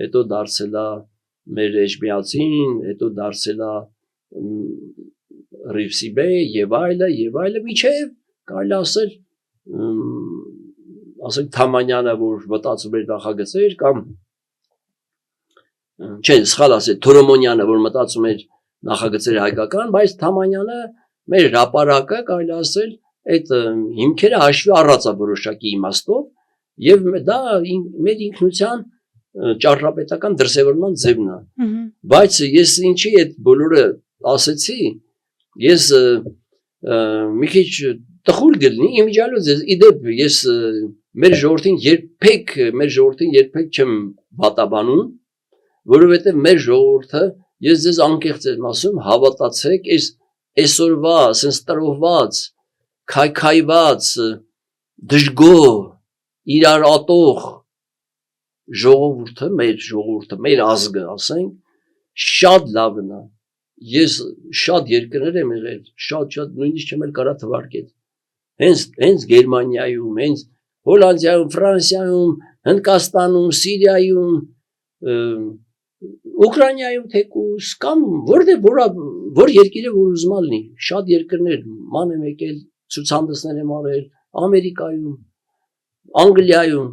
հետո դարձել է մեր էջմիածին, հետո դարձել է Ռիվսիբե եւ այլը միջև կարելի ասել ասենք Թամանյանը, որ մտածում էր նախագծեր, կամ չէ, սխալ ասել, Թորոմոնյանը, որ մտածում էր նախագծեր հայկական, բայց Թամանյանը մեր հրապարակը կարելի ասել այդ հիմքերը հաշվի առած է որոշակի իմաստով, եւ դա մեր ինքնության ճարտարապետական դրսևորման ձևն է։ Բայց ես ինչի այդ բոլորը ասեցի, ես մի քիչ տխուր գտնի, իմիջիալոց իդեպ ես մեր ժողովրդին երբեք չեմ վատաբանում, որովհետև մեր ժողովուրդը, ես ձեզ անկեղծ եմ ասում, հավատացեք, այսօրվա ասենց տրոհված, քայքայված, դժգոհ, իրար ատող ժողովուրդը, մեր ազգը, ասենք, շատ լավն է։ Ես շատ երկրներ եմ եղել, շատ նույնիսկ չեմ էլ կարա թվարկել։ Հենց Գերմանիայում, հենց Հոլանդիայում, Ֆրանսիայում, Հնդկաստանում, Սիրիայում, Ուկրաինայում թեկուզ, կամ որ երկիրը որ ուզում ալնի, շատ երկրներ ման եմ եկել, ցուցահանդեսներ եմ արել, Ամերիկայում, Անգլիայում,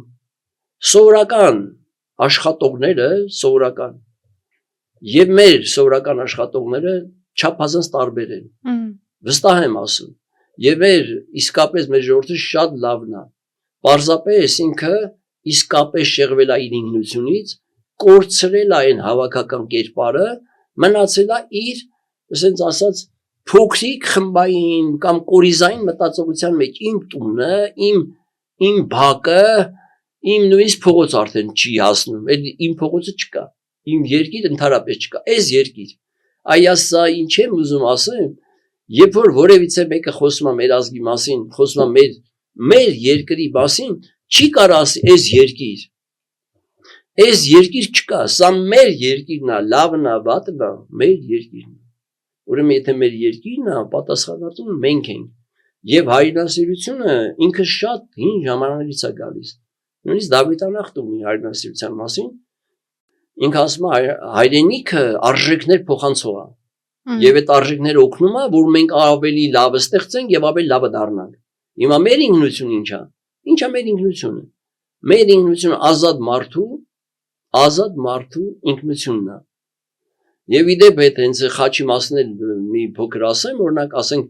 սովորական աշխատողները, եւ մեր սովորական աշխատողները չափազանց տարբեր են։ Վստահ եմ ասում։ Եվ իսկապես մեր ժողովուրդը շատ լավն է։ Պարզապես ինքը իսկապես շեղվել է իր ինքնությունից, կորցրել է այն հավաքական կերպարը, մնացել է իր, ասենց ասած, փոքրիկ խմբային կամ կորիզային մտածողության մեջ, իմ տունը, իմ բակը, իմ նույնիսկ փողոց արդեն չի հասնում, իմ փողոցը չկա, իմ երկիր ընդհանրապես չկա, այս երկիր։ Այասա ինչ եմ ուզում ասեմ, երբ որ որևիցե մեկը խոսում է մեր ազգի մասին, խոսում է մեր երկրի մասին, չի կարող ասի այս երկիր չկա, սա մեր երկիրն է, լավն է, վատն է, մեր երկիրն է։ Ուրեմն եթե մեր երկիրն է, պատասխանատուն մենք ենք։ Եվ հայրենասիրությունը ինքը շատ հին ժամանակից է գալիս։ Նույնիսկ Դավիթ անախտում ունի հայրենասիրության մասին, ինքը ասում է հայրենիքը արժեքներ փոխանցող է։ Եվ այդ արժեքները օգնում է, որ մենք ավելի լավը ստեղծենք եւ ավելի լավը դառնանք։ Հիմա մեր ինքնությունը ինչա։ Ինչա մեր ինքնությունը։ Մեր ինքնությունը ազատ մարդու ինքնությունն է։ Եվ իդեպ այդ հենց խաչի մասն էլ մի փոքր ասեմ, օրինակ ասենք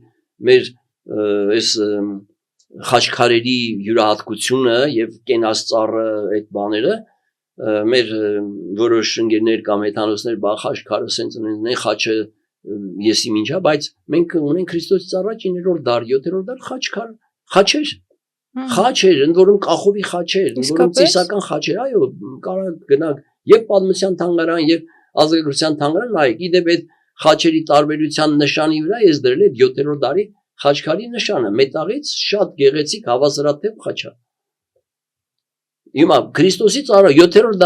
մեր այս խաչքարերի յուրահատկությունը եւ կենասծառը այդ բաները մեր որոշ ընկերներ կամ հեթանոսներ բա խաչքարը սենց ունեն խաչը եսի ինչա, բայց մենք ունենք Քրիստոսից առաջ 9-րդ դար, 7-րդ դար խաչեր, ընդ որում կախովի խաչեր, ընդ որում ծիսական խաչեր, այո, կարող գնանք եւ պատմության թանգարան եւ ազգագրության թանգարան, նայեք, իդեպ այդ խաչերի տարբերության նշանի վրա ես դրել եմ 7-րդ դարի խաչքարի նշանը, մետաղից շատ գեղեցիկ հավասարաթև խաչ է։ Հիմա Քրիստոսից առաջ 7-րդ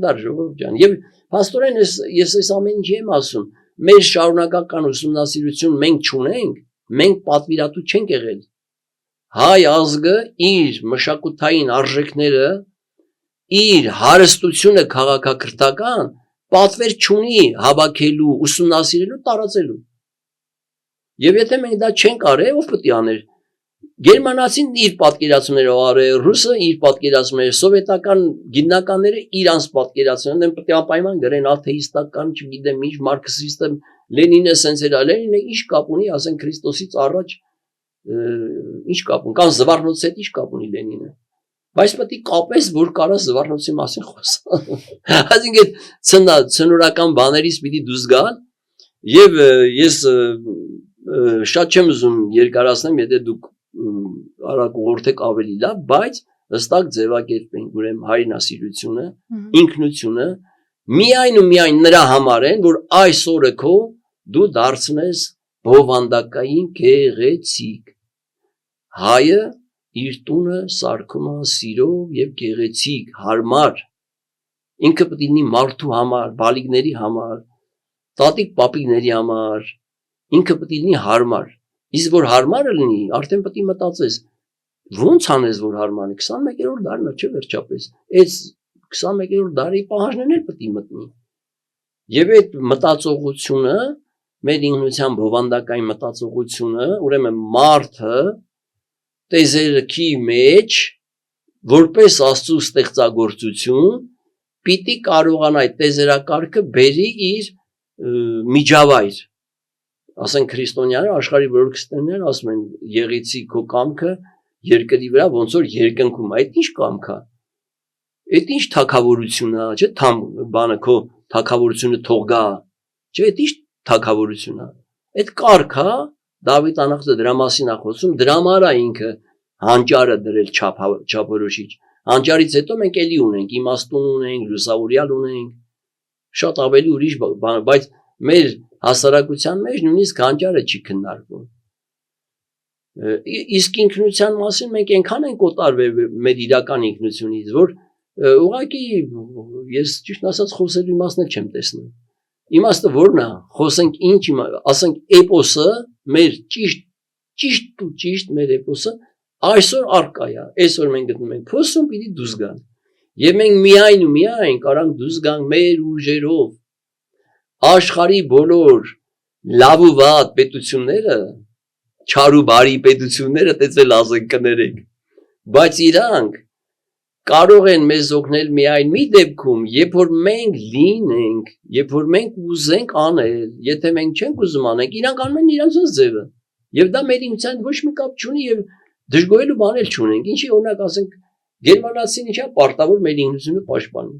դար ժողովուրդ ջան, եւ փաստորեն ես այս ամեն ինչի եմ ասում, մեր շարունակական ուսումնասիրություն մենք չունենք, մենք պատվիրատու չենք եղել։ Հայ ազգը իր մշակութային արժեքները, իր հարստությունը քաղաքակրթական պատվեր չունի հավաքելու, ուսումնասիրելու, տարածելու։ Եվ եթե մենք դա չենք արել, ով պետք է աներ։ Գերմանացին իր պատկերացումներով արել, ռուսը իր պատկերացումները, սովետական գիտնականները իրանց պատկերացումներով, դեմ պետք է անպայման գրեն աթեիստական, չգիտեմ, ինչ մարքսիստը, Լենինը սենց էր, Լենինը ինչ կապ ունի, ասեն Քրիստոսից առաջ ինչ կապ ունի, կամ Զվարթնոցի հետ ինչ կապ ունի Լենինը։ Բայց պետք է կապես, որ կարա Զվարթնոցի մասին խոսալ։ Այսինքն ցնորական բաներից պիտի դուրս գալ, եւ ես շատ չեմ ուզում երկարացնեմ, եթե դուք արագ ուղղորդեք ավելի լավ, բայց հստակ ձևակերպենք, ուրեմն հայրենասիրությունը, ինքնությունը միայն ու միայն նրա համար են, որ այս օրը քո դու դարձնես բովանդակային գեղեցիկ։ Հայը իր տունը սարքում է սիրով եւ գեղեցիկ, հարմար։ Ինքը պետք է լինի մարդու համար, բալիկների համար, տատիկ պապիկների համար, ինքը պետք է լինի հարմար։ Իսկ որ հարմարը լինի, արդեն պետք է մտածես, ո՞նց անես որ հարմար է, 21-րդ դարն է, չէ՞ վերջապես։ Այս 21-րդ դարի պահանջներն էլ պետք է մտնի։ Եվ այդ մտածողությունը մեր ինքնության բովանդակային մտածողությունը, ուրեմն մարդը տեզերքի մեջ որպես Աստծո ստեղծագործություն պիտի կարողանա այդ տեզերակարգը բերի իր միջավայր, ասենք քրիստոնյաները աշխարհի բոլոր քրիստոնյաները ասում են եղեցի քո կամքը երկրի վրա ոնց որ երկնքում, այդ ինչ կամք է, այդ ինչ թագավորություն է, չէ՞, բանը քո թագավորությունը թող գա, չէ՞, այդ ինչ թագավորություն է, այդ կարգ է, Դավիթ անախտը դրա մասին է խոսում, դրա համար է ինքը հանճարը դրել չափորոշիչ, հանճարից հետո մենք էլի ունենք, իմաստուն ունենք, լուսավորյալ ունենք, շատ ավելի ուրիշ բան, բայց մեր հասարակության մեջ նույնիսկ հանճարը չի քննարկվում։ Իսկ ինքնության մասին մենք այնքան ենք օտարվել մեր իրական ինքնությունից, որ ուղղակի ես ճիշտ ասած խոսելու իմաստն չեմ տեսնում։ Իմաստը ո՞րն է, խոսենք ինչ, ասենք էպոսը, մեր ճիշտ մեր էպոսը այսօր արկա է, այսօր մենք գտնում ենք փոսում պիտի դուրս գան։ Եվ մենք միայն ու միայն կարանք դուրս գանք մեր ուժերով։ Աշխարհի բոլոր լավ ու վատ պետությունները, չար ու բարի պետությունները տեսել ասենք կներեք, բայց իրանք կարող են մեզ օգնել միայն մի դեպքում, երբ որ մենք լինենք, երբ որ մենք ուզենք անել, եթե մենք չենք ուզում անենք, իրանք անում են իրանց ձևը։ Եվ դա մեր ինքնության ոչ մի կապ չունի եւ դժգոհելու բան էլ չունենք։ Ինչի օրինակ ասենք գերմանացին ինչա պարտավոր մեր ինքնությունը պաշտպանի։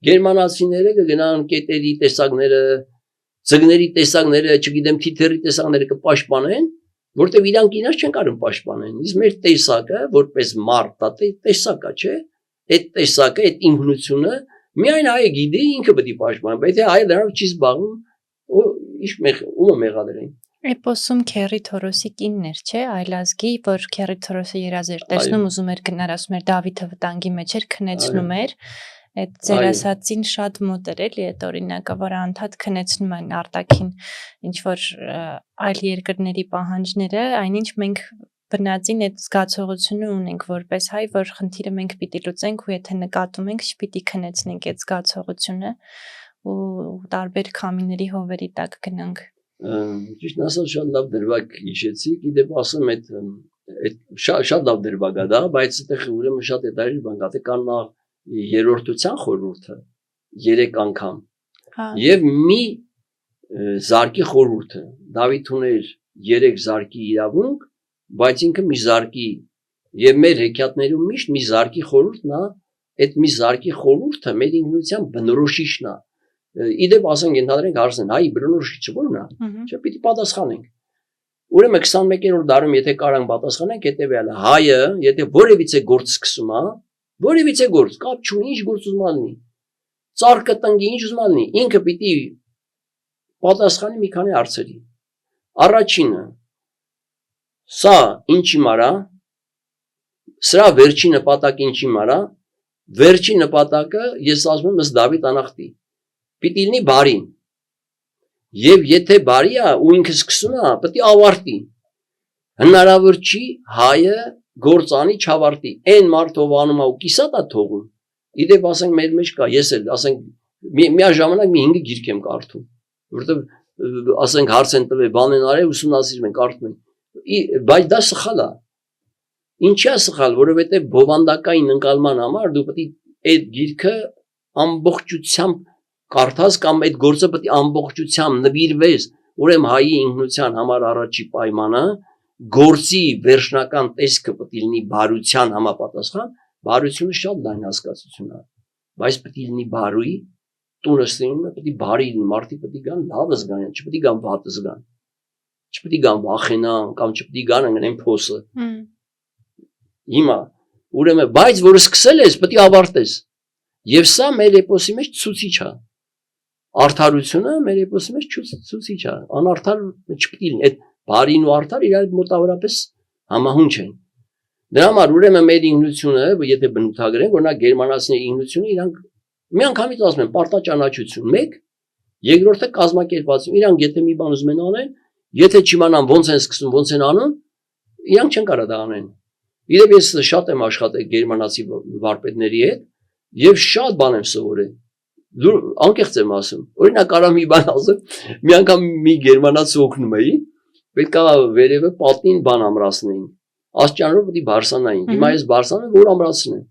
Գերմանացիները կգնան կետերի տեսակները, ծգների տեսակները, չգիտեմ, թիթերի տեսակները կպաշտպանեն, որտեվ իրանք իրաց չեն կարող պաշտպանեն։ Իսկ մեր տեսակը, որպես մարդ, դա տեսակա, չէ՞։ Այդ տեսակը, այդ ինքնությունը միայն այ գիտի ինքը պետք է պաշտպանի, բայց այ դրանով չի զբաղվում, ումը մեղադրեն։ Էպոսում Քերի Թորոսի կինն էր, չէ՞, այլազգի, որ Քերի Թորոսը երազ էր տեսնում, ուզում էր գնալ, ասում էր Դավիթը վտանգի մեջ էր, քնեցնում էր։ Այդ ձեր ասածին շատ մոտ էր էլի այդ օրինակը, որ անդադ քնեցնում են արտաքին ինչ որ այլ երկրների պահանջները, այնինչ մենք բնածին այդ զգացողությունը ունենք որպես հայ, որ խնդիրը մենք պիտի լուծենք ու եթե նկատում ենք, չպիտի քնեցնենք այդ զգացողությունը ու տարբեր քամիների հովերի տակ գնանք։ Ճիշտ ասած շատ լավ դրվագ հիշեցի, իդեպ ասում այդ շատ լավ դրվագ է դա, բայց այդտեղ ուրեմն շատ հետաքրքիր բան կա, թե կան նա երրորդության խորհուրդը 3 անգամ եւ մի զարկի խորհուրդը։ Դավիթ ուներ 3 զարկի իրավունք, բայց ինքը մի զարկի եւ մեր հեքիաթներում միշտ մի զարկի խորհուրդն է, այդ մի զարկի խորհուրդը մեր ինքնության բնորոշիչն է։ Իդեպ ասենք ընդհանրենք հարցն հայ բնորոշիչը ո՞րն է, չէ՞ պիտի պատասխանենք։ Ուրեմն 21-րդ դարում եթե կարանք պատասխանենք, հետեւյալը հայը, եթե որևիցե գործ սկսում է, որևիցե գործ, կապ չունի ինչ գործ ուզում ալնի, ծառկը տնկի ինչ ուզում ալնի, ինքը պիտի պատասխանի մի քանի հարցերի։ Առաջինը սա ինչի մարա, սրա վերջի նպատակը ինչի մարա, վերջի նպատակը ես ասում եմ ըստ Դավիթ անախտի պիտի լինի բարին։ Եվ եթե բարի է ու ինքը սկսում է, պետք է ավարտի։ Հնարավոր չի հայը գործանի չավարտի։ Այն մարդ ով անում է ու կիսատ է թողում։ Իդեպ ասենք մեր մեջ կա, ես էլ ասենք միաժամանակ մի 5 գիրք եմ կարդում, որովհետև ասենք հարց են տվել, բան են արել, ուսումնասիրում են, կարդում են։ Բայց դա սխալ է։ Ինչի է սխալ, որովհետև բովանդակային ընկալման համար դու պետք է այդ գիրքը ամբողջությամբ կարդաս կամ այդ գործը պետք է ամբողջությամբ նվիրվես։ Ուրեմն հայի ինքնության համար առաջի պայմանը գործի վերջնական տեսքը պետք է լինի բարության համապատասխան, բարությունը շատ լայն հասկացություն է, բայց պետք է լինի բարուի, տունը ստինում է պետք է բարի լինի, մարդիկ պետք է գան լավը զգան, չպետք է գան վատը զգան, չպետք է գան վախենան կամ չպետք է գան ընկնեն փոսը։ Հիմա ուրեմն բայց որ սկսել ես պետք է ավարտես։ Եվ սա մեր էպոսի մեջ ցուցիչ է։ Արդարությունը մեր էպոսի մեջ ցուցիչ է, անարդար չպետք է լինի, այդ բարին ու արդար իրար մոտավորապես համահունչ են։ Դրա համար ուրեմն մեր ինքնությունը, եթե բնութագրենք, օրինակ գերմանացիների ինքնությունը իրանք միանգամից ասում են պարտաճանաչություն 1, երկրորդը կազմակերպվածություն, իրանք եթե մի բան ուզում են անեն, եթե չիմանան ոնց են սկսում, ոնց են անում, իրանք չեն կարող դա անեն։ Իդեպ ես շատ եմ աշխատել գերմանացի վարպետների հետ եւ շատ բան եմ սովորել։ դու անկեղծ եմ ասում օրինակ կարամ մի բան ասեմ մի անգամ մի գերմանացի օգնում էի պետք է վերևը պատին բան ամրացնեին աստիճանով պետք է բարսանային հիմա ես բարսանը որ ամրացնեմ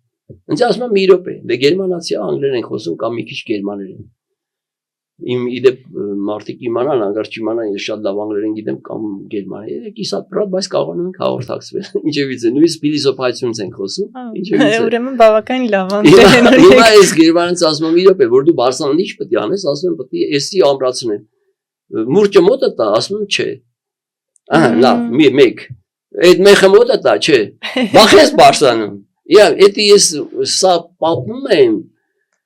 ինձ ասում եմ մի րոպե դե գերմանացի անգլերեն են խոսում կամ մի քիչ գերմաներեն իմ իդեպ մարդիկ իմանան անգարջ իմանան ես շատ լավ անգլերեն գիտեմ կամ գերմաներեն կիսատ պրատ բայց կարողանում ենք հաղորդակցվել ինչևից է նույնիսկ փիլիսոփայությունից ենք խոսում ինչևից է ուրեմն բավական լավ անգլերեն հիմա ես գերմանից ասում եմ մի րոպե որ դու բարսանան ինչ պետք է անես ասում եմ պետք է էսի ամրացնեմ մուրճը մոտը տա ասում եմ չէ ահա լավ մեկ այդ մեխը մոտը տա չէ բախես բարսանում դա ես սա պատմում եմ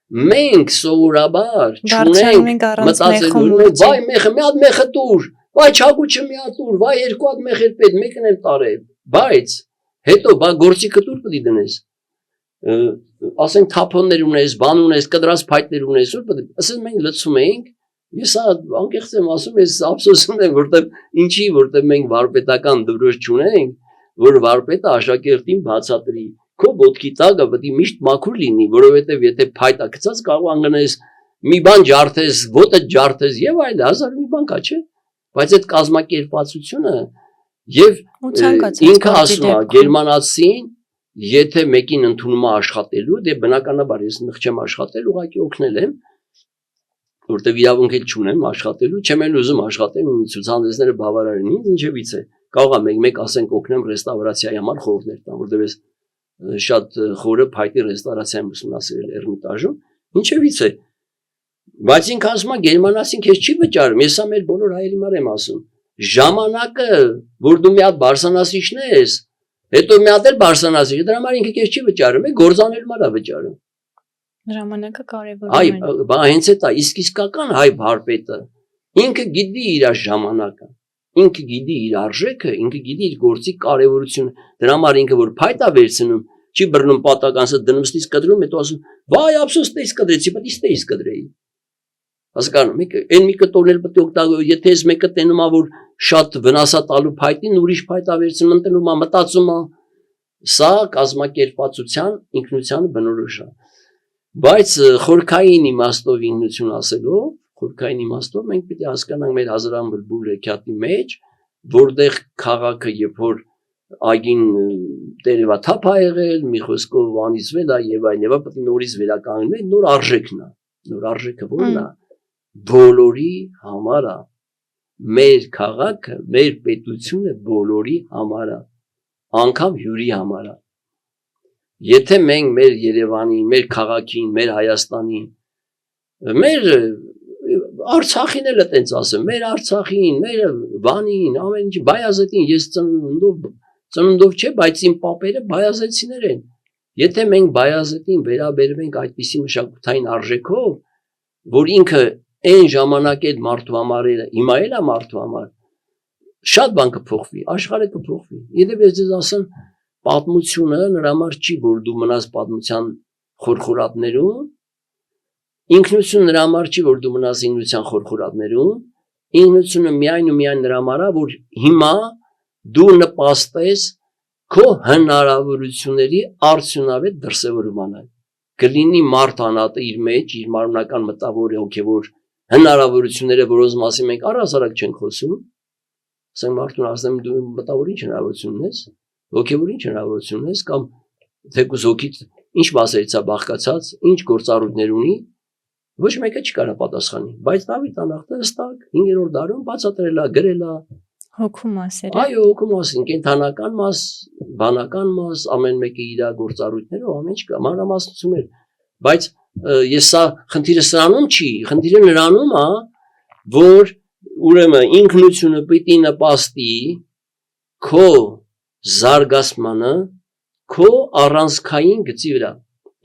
մենք սովորաբար չունենք մտածելու վայ մեխը մի հատ մեխը տուր վայ չակուչը մի հատ տուր վայ երկու հատ մեխեր պետք մեկն եմ տարել բայց հետո բա գործիքը տուր պետք է դնես ասենք թափոններ ունես բան ունես կդրած փայտներ ունես որ պետք է ասես մենք լցում ենք ես անկեղծ եմ ասում ես ափսոսում եմ որտեվ ինչի որտեվ մենք վարպետական դրոշ չունենք որ վարպետը աշակերտին բացատրի քո ոտքի տակը պետք է միշտ մաքուր լինի, որովհետև եթե փայտա գցած կարող անգնես մի բան ջարդես, ոտը ջարդես եւ այլ հազար մի բան կա, չէ՞։ Բայց այդ կազմակերպվածությունը եւ ինքը ասում է գերմանացին, եթե մեկին ընդունում է աշխատելու, դե բնականաբար ես նխչեմ աշխատել, ուղղակի օգնել եմ, որտեվ իրավունք էլ չունեմ աշխատելու, չեմ էլ ուզում աշխատեմ, ցուցահանդեսները բավարար են ինձ, ինչևից է։ Կարող է մեկ ասենք օգնեմ ռեստավրացիայի համար խորհուրդներ տամ, որտեվ ես շատ խորը փայտի ռեստորացիա եմ ուսումնասիրել Էրմիտաժում, ինչևից է։ Բայց ինքը ասում է գերմանացին քեզ չի վճարում, ես ամեն բոլոր հայերին եմ ասում։ Ժամանակը, որ դու մի հատ բարսանասիչն ես, հետո մի հատ էլ բարսանասիչ, դրա համար ինքը քեզ չի վճարում, է գործանել մարա վճարում։ Ժամանակը կարևոր է։ Այ, բա հենց է դա, իսկական հայ վարպետը ինքը գիտի իր ժամանակը։ Ինքը գիտի իր արժեքը, ինքը գիտի իր գործի կարևորությունը։ Դրա համար ինքը որ փայտ է վերցնում, չի բռնում պատականսը դնում ստից կտրում, հետո ասում, «Վայ, ափսոս ստից կտրեցի, պետք է ստից կտրեի»։ Հասկանում եք, այն մի կտորներ պետք է օգտագործել, եթե ես մեկը տենում է որ շատ վնասա տալու փայտին, ուրիշ փայտ է վերցնում, ընտնում է, մտածում է։ Սա կազմակերպվածության ինքնության բնորոշ է։ Բայց խորքային իմաստով ինքնություն ասելով Խորքային իմաստով մենք պետք է հասկանանք մեր հազարան բլբուլ հեքիաթի մեջ, որտեղ քաղաքը երբ որ այգին տերևաթափ է եղել, մի խոսքով անիծվել է եւ այլն, եւ պետք է նորից վերականգնվել, նոր արժեքն է, նոր արժեքը որն է, բոլորի համար է, մեր քաղաքը, մեր պետությունը բոլորի համար է, անգամ հյուրի համար է։ Եթե մենք մեր Երևանին, մեր քաղաքին, մեր Հայաստանին, մեր Արցախին էլ այտենց ասեմ, մեր Արցախին, մեր Վանին, ամեն ինչ Բայազետին, ես ծնունդով չէ, բայց իմ պապերը բայազետցիներ են։ Եթե մենք Բայազետին վերաբերվենք այդպիսի մշակութային արժեքով, որ ինքը այն ժամանակ այդ մարդու համար էր, հիմա էլ է մարդու համար, շատ բան կփոխվի, աշխարհը կփոխվի։ Եվ ես ձեզ ասեմ, պատմությունը նրա համար չի, որ դու մնաս պատմության խորխորատներում, ինքնություն նրա համար չի, որ դու մնաս ինքնության խորխորատներում, ինքնությունը միայն ու միայն նրա համար է, որ հիմա դու նպաստես քո հնարավորությունների արդյունավետ դրսևորմանը։ Կլինի մարդ անհատը իր մեջ, իր մարմնական մտավոր հոգևոր հնարավորությունները, որոնց մասին մենք առհասարակ չենք խոսում, ասենք մարդուն ասեմ դու մտավոր ինչ հնարավորություն ունես, հոգևոր ինչ հնարավորություն ունես, կամ թեկուզ հոգիդ ինչ մասերից է բաղկացած, ինչ գործառույթներ ունի, ոչ մեկը չի կարող պատասխանի, բայց Դավիթ անախտը հստակ 5-րդ դարում բացատրել է, գրել է հոգու մասերը։ Այո, հոգու մասին, կենթանական մաս, բանական մաս, ամեն մեկը իր գործառույթներով, ամեն ինչ կա, մանրամասնություններ, բայց ես սա խնդիրը սրանում չի, խնդիրը նրանում է, որ ուրեմն ինքնությունը պիտի նպաստի քո զարգացմանը, քո առանցքային գծի վրա,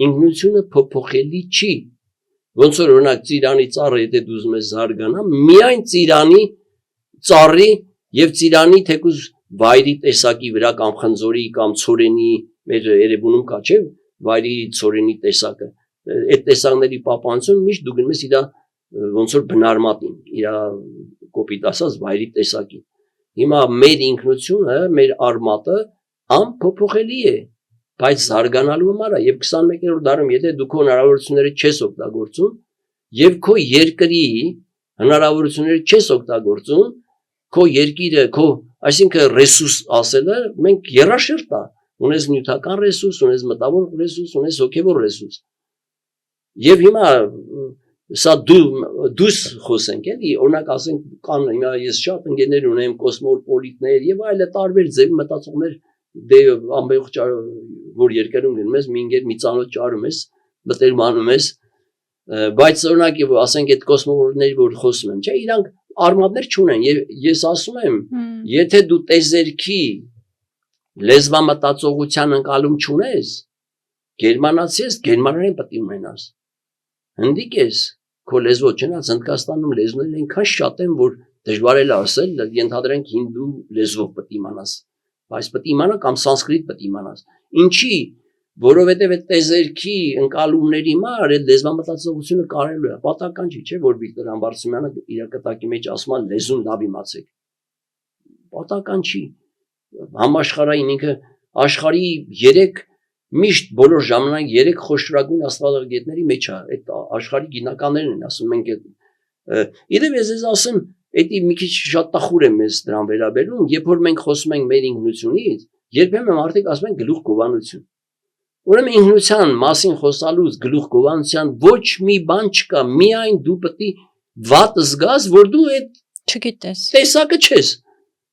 ինքնությունը փոփոխելի չի, ոնց որ օրինակ ծիրանի ծառը, եթե դու ուզում ես զարգանա, միայն ծիրանի ծառի եւ ծիրանի թեկուզ վայրի տեսակի վրա կամ խնձորի կամ ցորենի մեր Երևանում կա չէ վայրի ցորենի տեսակը այդ տեսակների պապանցում միշտ դու գնում ես իր ոնց որ բնարմատին իր կոպիտ ասած վայրի տեսակին հիմա մեր ինքնությունը մեր արմատը անփոփոխելի է բայց զարգանալու համար է եւ 21-րդ դարում եթե դու քո հնարավորությունները չես օգտագործում եւ քո երկրի հնարավորությունները չես օգտագործում, քո երկիրը, քո, այսինքն ռեսուրս ասելը, մենք երաշերտ է, ունես նյութական ռեսուրս, ունես մտավոր ռեսուրս, ունես հոգևոր ռեսուրս։ Եվ հիմա սա դուս խոսենք, էլի, օրինակ ասենք կան հիմա ես շատ ընկերներ ունեմ, կոսմոպոլիտներ եւ այլ տարբեր ձև մտածողներ, դե ամբողջ որ երկրում գնում ես, մի ընկեր մի ծանոթ ճարում ես, մտերմանում ես, բայց օրինակ ասենք այդ կոսմոպոլիտների որ խոսում եմ, չէ, իրանք արմատներ չունեն եւ ես ասում եմ, եթե դու տեզերքի լեզվամտածողության ընկալում չունես, գերմանացի ես, գերմաներեն պետք է ունենաս։ Հնդիկ ես, քո լեզվով չնայած Հնդկաստանում լեզուներն այնքան շատ են, որ դժվար է ասել, ենթադրենք հինդու լեզվով պետք է իմանաս, բայց պետք է իմանա կամ սանսկրիտ պետք է իմանաս։ Ինչի, որովհետև այդ տեզերքի ընկալումների համար այդ լեզվամտածողությունը կարելի է, պատահական չի, չէ, որ Վիկտոր Համբարձումյանը իր կտակի մեջ ասում է լեզուն լավ իմացեք։ Պատահական չի։ Համաշխարհային ինքը աշխարհի 3 միշտ բոլոր ժամանակ 3 խոշորագույն աստղագետների մեջ է, այդ աշխարհի գիտնականներն են ասում, մենք իդեպ ես ասեմ, դա մի քիչ շատ տխուր է մեզ դրան վերաբերում, երբ որ մենք խոսում ենք մեր ինքնությունից, երբեմն մարդիկ ասում են գլուխ գովանություն։ Ուրեմն ինքնության մասին խոսալուց գլուխ գովանության ոչ մի բան չկա, միայն դու պետք է վատ զգաս, որ դու այդ չգիտես։ Տեսակը չես։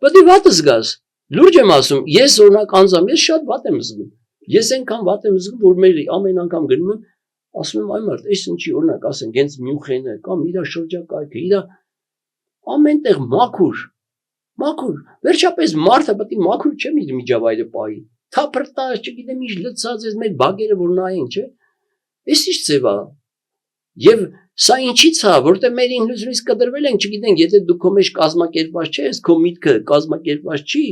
Պետք է վատ զգաս։ Լուրջ եմ ասում, ես օրինակ անձամբ ես շատ վատ եմ զգում։ Ես այնքան վատ եմ զգում, որ մեր ամեն անգամ գնում եմ, ասում եմ, այ մարդ, այս ինչի օրինակ ասենք, հենց Մյունխենը կամ իր շրջակայքը, իր ամենտեղ մաքուր։ Վերջապես մարդը պետք է մաքուր չէ իր միջավայրը պահի։ Թափրտած, չգիտեմ, ինչ լցած ես մեր բակերը որ նայենք, չէ։ Այս ինչ ձև է։ Եվ սա ինչի՞ց է, որտեղ մեր ինքնությունից կտրվել ենք, չգիտենք, եթե դու քո մեջ կազմակերպված չես, քո միտքը կազմակերպված չի,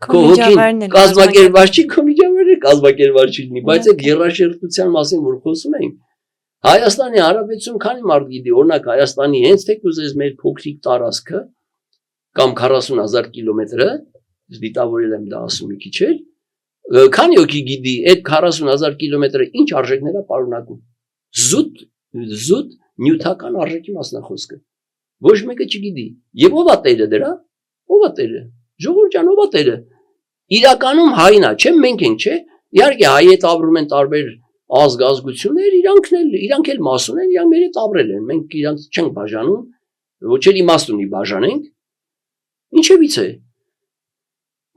քո հոգին կազմակերպված չի, քո միջավայրը կազմակերպված չի լինի, բայց այդ երաշերտության մասին որ խոսում ենք, Հայաստանի Հանրապետություն քանի մարդ գիտի, օրինակ Հայաստանի հենց թեկուզ էս մեր փոքրիկ տարածքը կամ 40,000 կիլոմետրը, դիտավորել եմ դա ասում մի քիչ էլ, քանի հոգի գիտի այդ 40,000 կիլոմետրը ինչ արժեքներ է պարունակում։ Զուտ նյութական արժեքի մասնախոսքը։ Ոչ մեկը չգիտի։ Եվ ով է տերը դրա։ Ով է տերը։ Ժողովուրդ ջան, ով է տերը։ Իրականում հայն է, չէ՞, մենք ենք, չէ։ Իհարկե հայ հետ ապրում են տարբեր ազգություններ, իրանք էլ մասուն են, իրանք մեր հետ ապրել են։ Մենք իրանք չենք բաժանում, ոչ էլ իմաստ ունի բաժանենք։ Ինչևից է։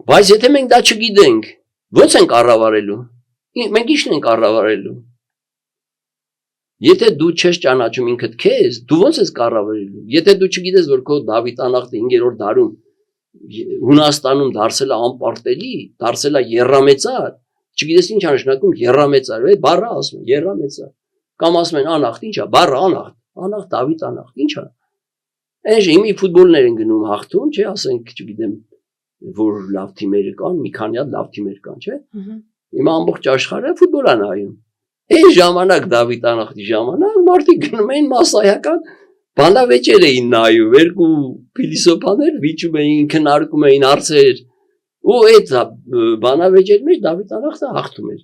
Բայց եթե մենք դա չգիտենք, ո՞նց ենք կառավարելու։ Մենք ի՞նչն ենք կառավարելու։ Եթե դու չես ճանաչում ինքդ քեզ, դու ո՞նց ես կառավարելու։ Եթե դու չգիտես, որ քո Դավիթ անախտը 5-րդ դարում Հունաստանում դարձել է անպարտելի, դարձել է եռամեծար, չգիտես ինչ նշանակում եռամեծար, այդ բառը ասում են եռամեծար, կամ ասում են անախտ, ի՞նչ է, բառը անախտ Դավիթ անախտ, ի՞նչ է։ Այն հիմի ֆուտբոլներ են գնում հաղթում, չէ, ասենք, չգիտեմ, որ լավ թիմեր կան, մի քանի հատ լավ թիմեր կան, չէ։ Հիմա ամբողջ աշխարհը ֆուտբոլ է նայում։ Այն ժամանակ Դավիթ անախտի ժամանակ մարդիկ գնում էին մասսայական բանավեճեր էին նայում, երկու փիլիսոփաներ վիճում էին, քննարկում էին հարցեր, ու այդ բանավեճերի մեջ Դավիթ անախտը հաղթում էր։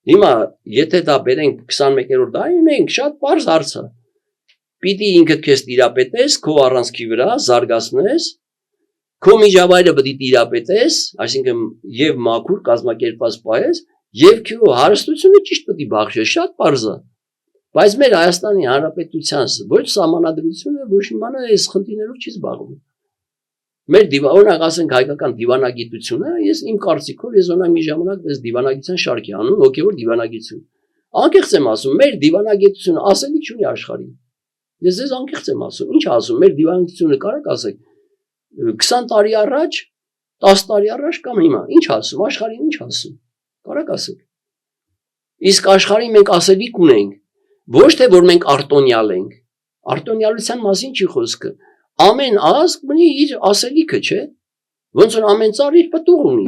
Հիմա եթե դա բերենք 21-րդ դարին, մենք շատ པարզ հարց է։ Պիտի ինքդ քեզ տիրապետես, քո առանցքի վրա զարգացնես, քո միջավայրը պետք է տիրապետես, այսինքն եւ մաքուր կազմակերպված պահես, եւ քո հարստությունը ճիշտ պետք է բաշխես, շատ པարզ է։ Բայց մեր Հայաստանի Հանրապետության ոչ սահմանադրությունը ոչ մի բան այս խնդիրներով չի զբաղվում։ Մեր օրինակ ասենք հայկական դիվանագիտությունը, ես իմ կարծիքով ես օրինակ մի ժամանակ այս դիվանագիտության շարքի անում, հոգևոր դիվանագիտություն։ Անկեղծ եմ ասում, մեր դիվանագիտությունը ասելիք չունի աշխարհին։ Ես ձեզ անկեղծ եմ ասում, ինչ ասում, մեր դիվանագիտությունը կարեք ասեք 20 տարի առաջ, 10 տարի առաջ կամ հիմա, ինչ ասում, աշխարհին ինչ ասում։ Կարեք ասեք։ Իսկ աշխարհին մենք ասելիք ունենք, ոչ թե որ մենք արտոնյալ ենք։ Արտոնյալության մասին չի խոսքը։ Ամեն ազգ ունի իր ասելիքը, չէ։ Ոնց որ ամեն ծառ իր պտուղ ունի։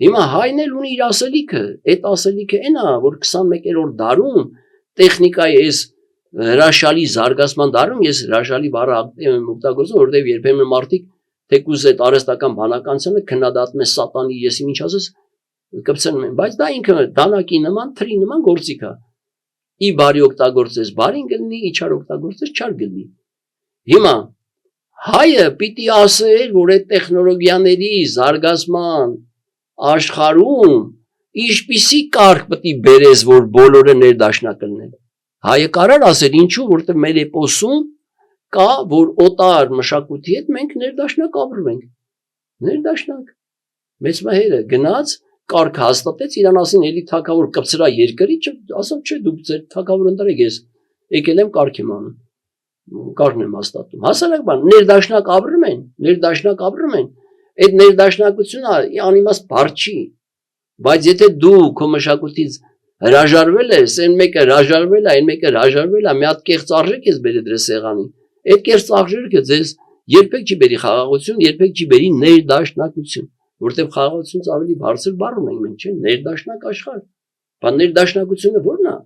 Հիմա հայն էլ ունի իր ասելիքը, այդ ասելիքը այն է, որ 21-րդ դարում տեխնիկայի այս հրաշալի զարգացման դարում ես հրաշալի բառը եմ օգտագործում, որովհետև երբեմն մարդիկ թեկուզ այդ արհեստական բանականությունը քննադատում են սատանի, եսի ինչ ասես կպցնում են, բայց դա ինքը դանակի նման, թրի նման գործիք է։ ի բարի օգտագործես բարին գտնի, ի չար օգտագործես չար գտնի։ Հիմա հայը պիտի ասեր, որ այդ տեխնոլոգիաների զարգացման աշխարհում ինչպիսի կարգ պիտի բերես, որ բոլորը ներդաշնակ լինեն։ Հայը կարար ասել, ինչու, որտեղ մեր էպոսում կա, որ օտար մշակույթի հետ մենք ներդաշնակ ապրում ենք։ Ներդաշնակ։ Մեծ մահերը գնաց, կարգ հաստատեց, իրան ասին էլի թակավոր կպցրա երկրի, ասում չէ դուք ձեր թակավոր ընտրեք, ես եկել եմ կարգ եմ անում։ Կարգն եմ հաստատում։ Հասարակ բան, ներդաշնակ ապրում են, այդ ներդաշնակությունը անիմաստ բառ չի։ Բայց եթե դու քո մշակույթից հրաժարվել ես, այն մեկը հրաժարվել է, այն մեկը հրաժարվել է, մի հատ կեղծ արժեք ես բերել դրա սեղանին։ Այդ կեղծ արժեքը ձեզ երբեք չի բերի խաղաղություն, երբեք չի բերի ներդաշնակություն, որտեղ խաղաղությունից ավելի բարձր բառ ունենք մենք, չէ՞, ներդաշնակ աշխարհ։ Բան ներդաշնակությունը ո՞րն է։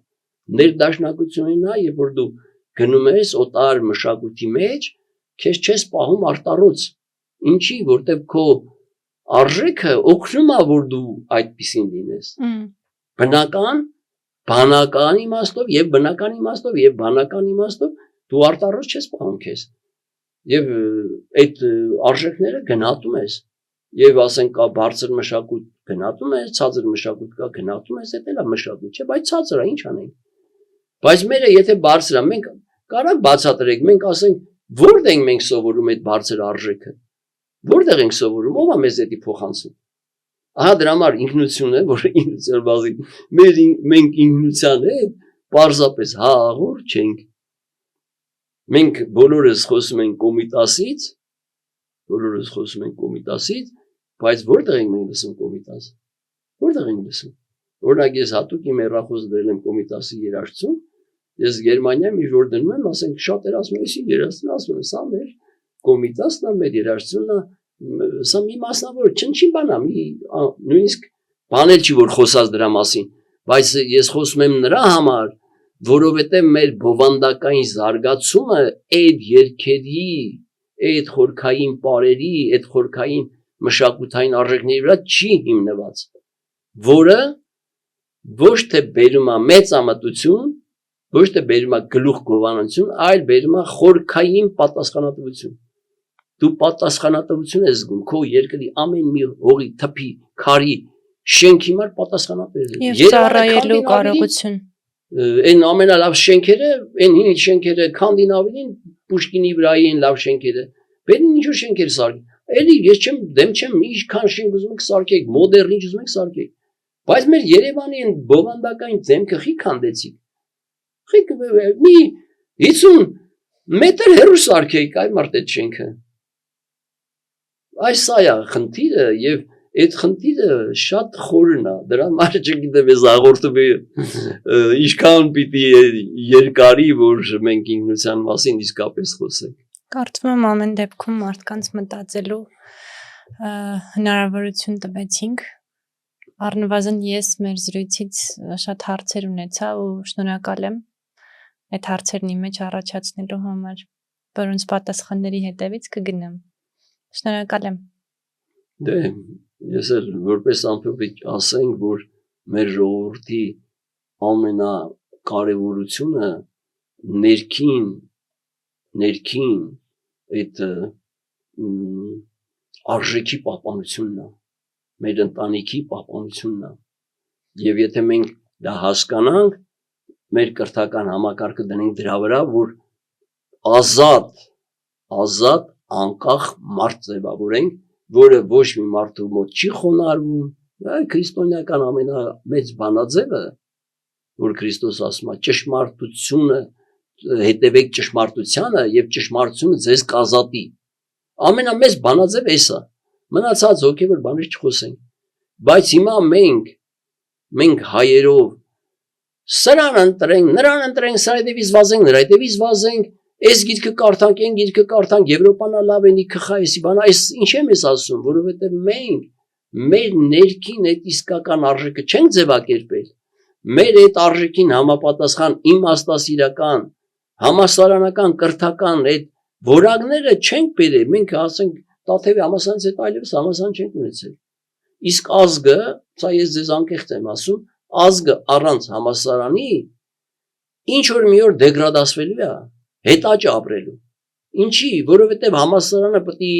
Ներդաշնակությունն է, երբ որ դու գնում ես օտար մշակույթի մեջ, քեզ չես պահում արտառոց։ Ինչի, որտեղ քո արժեքը օգնում է, որ դու այդպեսին լինես։ Բնական, բանական իմաստով եւ բնական իմաստով եւ բանական իմաստով դու արտառոց չես պահում քեզ։ Եվ այդ արժեքները գնահատում ես։ Եվ ասենք կա բարձր մշակույթ գնահատում ես, ցածր մշակույթ կա գնահատում ես, դա էլ է մշակույթ, չէ՞, բայց ցածրը ինչ անենք։ Բայց մերը եթե բարձր է, մենք կարանք բացատրենք, մենք ասենք, որտեղ ենք մենք սովորում այդ բարձր արժեքը։ Որտեղ ենք սովորում, ով է մեզ դա փոխանցում։ Ահա դրա համար ինքնությունը, որ ինքնության բազի, մենք ինքնության հետ պարզապես հաղոր չենք։ Մենք բոլորս խոսում ենք կոմիտասից, բայց որտեղ ենք մենք լսում կոմիտաս։ Որտեղ ենք լսում։ Օրինակ ես հատուկ իմ հեռախոս դրել եմ կոմիտասի երաժշտություն, ես Գերմանիայում ինչ որ դնում եմ, ասենք շատեր ասում են, «Իսկ երաժշտություն ասում են, սա մեր կոմիտասն է, մեր երաժշտությունն է, սա մի մասնավոր չնչի բան է, նույնիսկ բանել չի որ խոսած դրա մասին, բայց ես խոսում եմ նրա համար, որովհետև մեր բովանդակային զարգացումը այդ երգերի, այդ խորքային պարերի, այդ խորքային մշակութային արժեքների վրա չի հիմնված, որը ոչ թե բերում է մեծամտություն, ոչ թե բերում է գլուխ գովանություն, այլ բերում է խորքային պատասխանատվություն։ Դու պատասխանատվություն ես զգում, քո երկրի ամեն մի հողի, թփի, քարի, շենքի համար պատասխանատու ես։ Եվ ծառայելու կարողություն։ Այն ամենալավ շենքերը, այն հին շենքերը քանդին ավելին, Պուշկինի վրայի են լավ շենքերը։ Բերին ինչ որ շենքեր սարքին։ Էլի ես չեմ դեմ չեմ, ինչքան շենք ուզում եք սարքեք, մոդեռն ինչ ուզում եք սարքեք։ Բայց մեր Երևանի այն բովանդակային դեմքը խի քանդեցիք։ Խի մի 50 մետր հեռու սարքեք այ մարդ այդ շենքը։ Այս սա է խնդիրը եւ այդ խնդիրը շատ խորն է, դրա համար չգիտեմ ես հաղորդում ինչքան պիտի երկարի, որ մենք ինքնության մասին իսկապես խոսենք։ Կարծում եմ ամեն դեպքում մարդկանց մտածելու հնարավորություն տվեցինք։ Առնվազն ես մեր զրույցից շատ հարցեր ունեցա ու շնորհակալ եմ այդ հարցերն իմ մեջ առաջացնելու համար, որոնց պատասխանների հետևից կգնամ։ Շնորհակալ եմ։ Դե ես էլ որպես ամփոփիչ ասենք, որ մեր ժողովրդի ամենակարևորությունը ներքին այդ արժեքի պահպանությունն է, մեր ընտանիքի պահպանությունն է։ Եվ եթե մենք դա հասկանանք, մեր կրթական համակարգը դնենք դրա վրա, որ ազատ անկախ մարդ ձևավորենք, որը ոչ մի մարդու մոտ չի խոնարհվում, քրիստոնեական ամենամեծ բանաձևը, որ Քրիստոս ասում է, ճշմարտությունը, հետևեք ճշմարտությանը եւ ճշմարտությունը ձեզ կազատի։ Ամենամեծ բանաձևը էսա։ Մնացած հոգեվոր բաներ չխոսենք։ Բայց հիմա մենք հայերով սրան ընտրենք, նրան ընտրենք, սրա հետևից վազենք, նրա հետևից վազենք, այս գիրքը կարդանք, այն գիրքը կարդանք, Եվրոպան լավ էնի քխայսի բան, այս ինչ եմ ես ասում, որովհետև մենք մեր ներքին այդ իսկական արժեքը չենք ձևակերպել, մեր այդ արժեքին համապատասխան իմաստասիրական, համասարանական, կրթական այդ որակները չենք բերել, մենք ասենք Տաթևի համասարանից հետո այլևս համասարան չենք ունեցել։ Իսկ ազգը, սա ես ձեզ անկեղծ եմ ասում, ազգը առանց համասարանի ինչ որ մի օր դեգրադացվելու է, հետաճ ապրելու։ Ինչի, որովհետև համալսարանը պետք է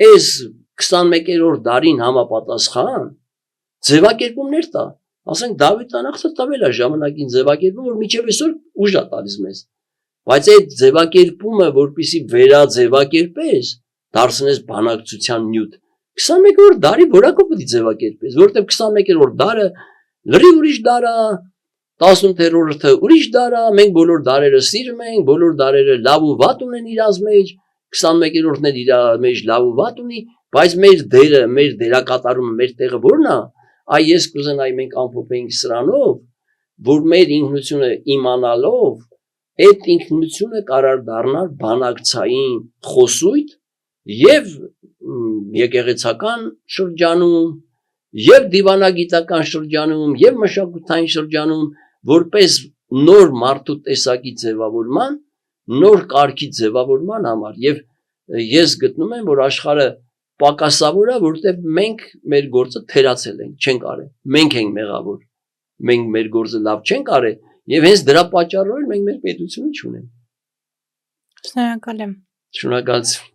այս 21-րդ դարին համապատասխան ձևակերպումներ տա։ Ասենք Դավիթ Անախտը տվել է ժամանակին ձևակերպում, որ միջև այսօր ուժ է տալիս մեզ։ Բայց այդ ձևակերպումը, որպեսի վերաձևակերպես, դարձնես բանակցության նյութ, 21-րդ դարի որակով պետք է ձևակերպես, որովհետև 21-րդ դարը լրիվ ուրիշ դար է, 18-րդը ուրիշ դար է, մենք բոլոր դարերը սիրում ենք, բոլոր դարերը լավ ու վատ ունեն իրաց մեջ, 21-րդն էլ իր մեջ լավ ու վատ ունի, բայց մեր դերը, մեր դերակատարումը, մեր տեղը ո՞րն է։ Այ ես կուզենայի մենք ամփոփենք սրանով, որ մեր ինքնությունը իմանալով, այդ ինքնությունը կարող դառնալ բանակցային խոսույթ եւ եկեղեցական շրջանում, եւ դիվանագիտական շրջանում, եւ մշակութային շրջանում, որպես նոր մարդու տեսակի ձևավորման, նոր կարգի ձևավորման համար։ Եվ ես գտնում եմ, որ աշխարհը պակասավոր է, որովհետեւ մենք մեր գործը թերացել ենք, չենք արել։ Մենք ենք մեղավոր։ Մենք մեր գործը լավ չենք արել, եւ հենց դրա պատճառով մենք մեր պետությունը չունենք։ Շնորհակալ եմ։ Շնորհակալություն։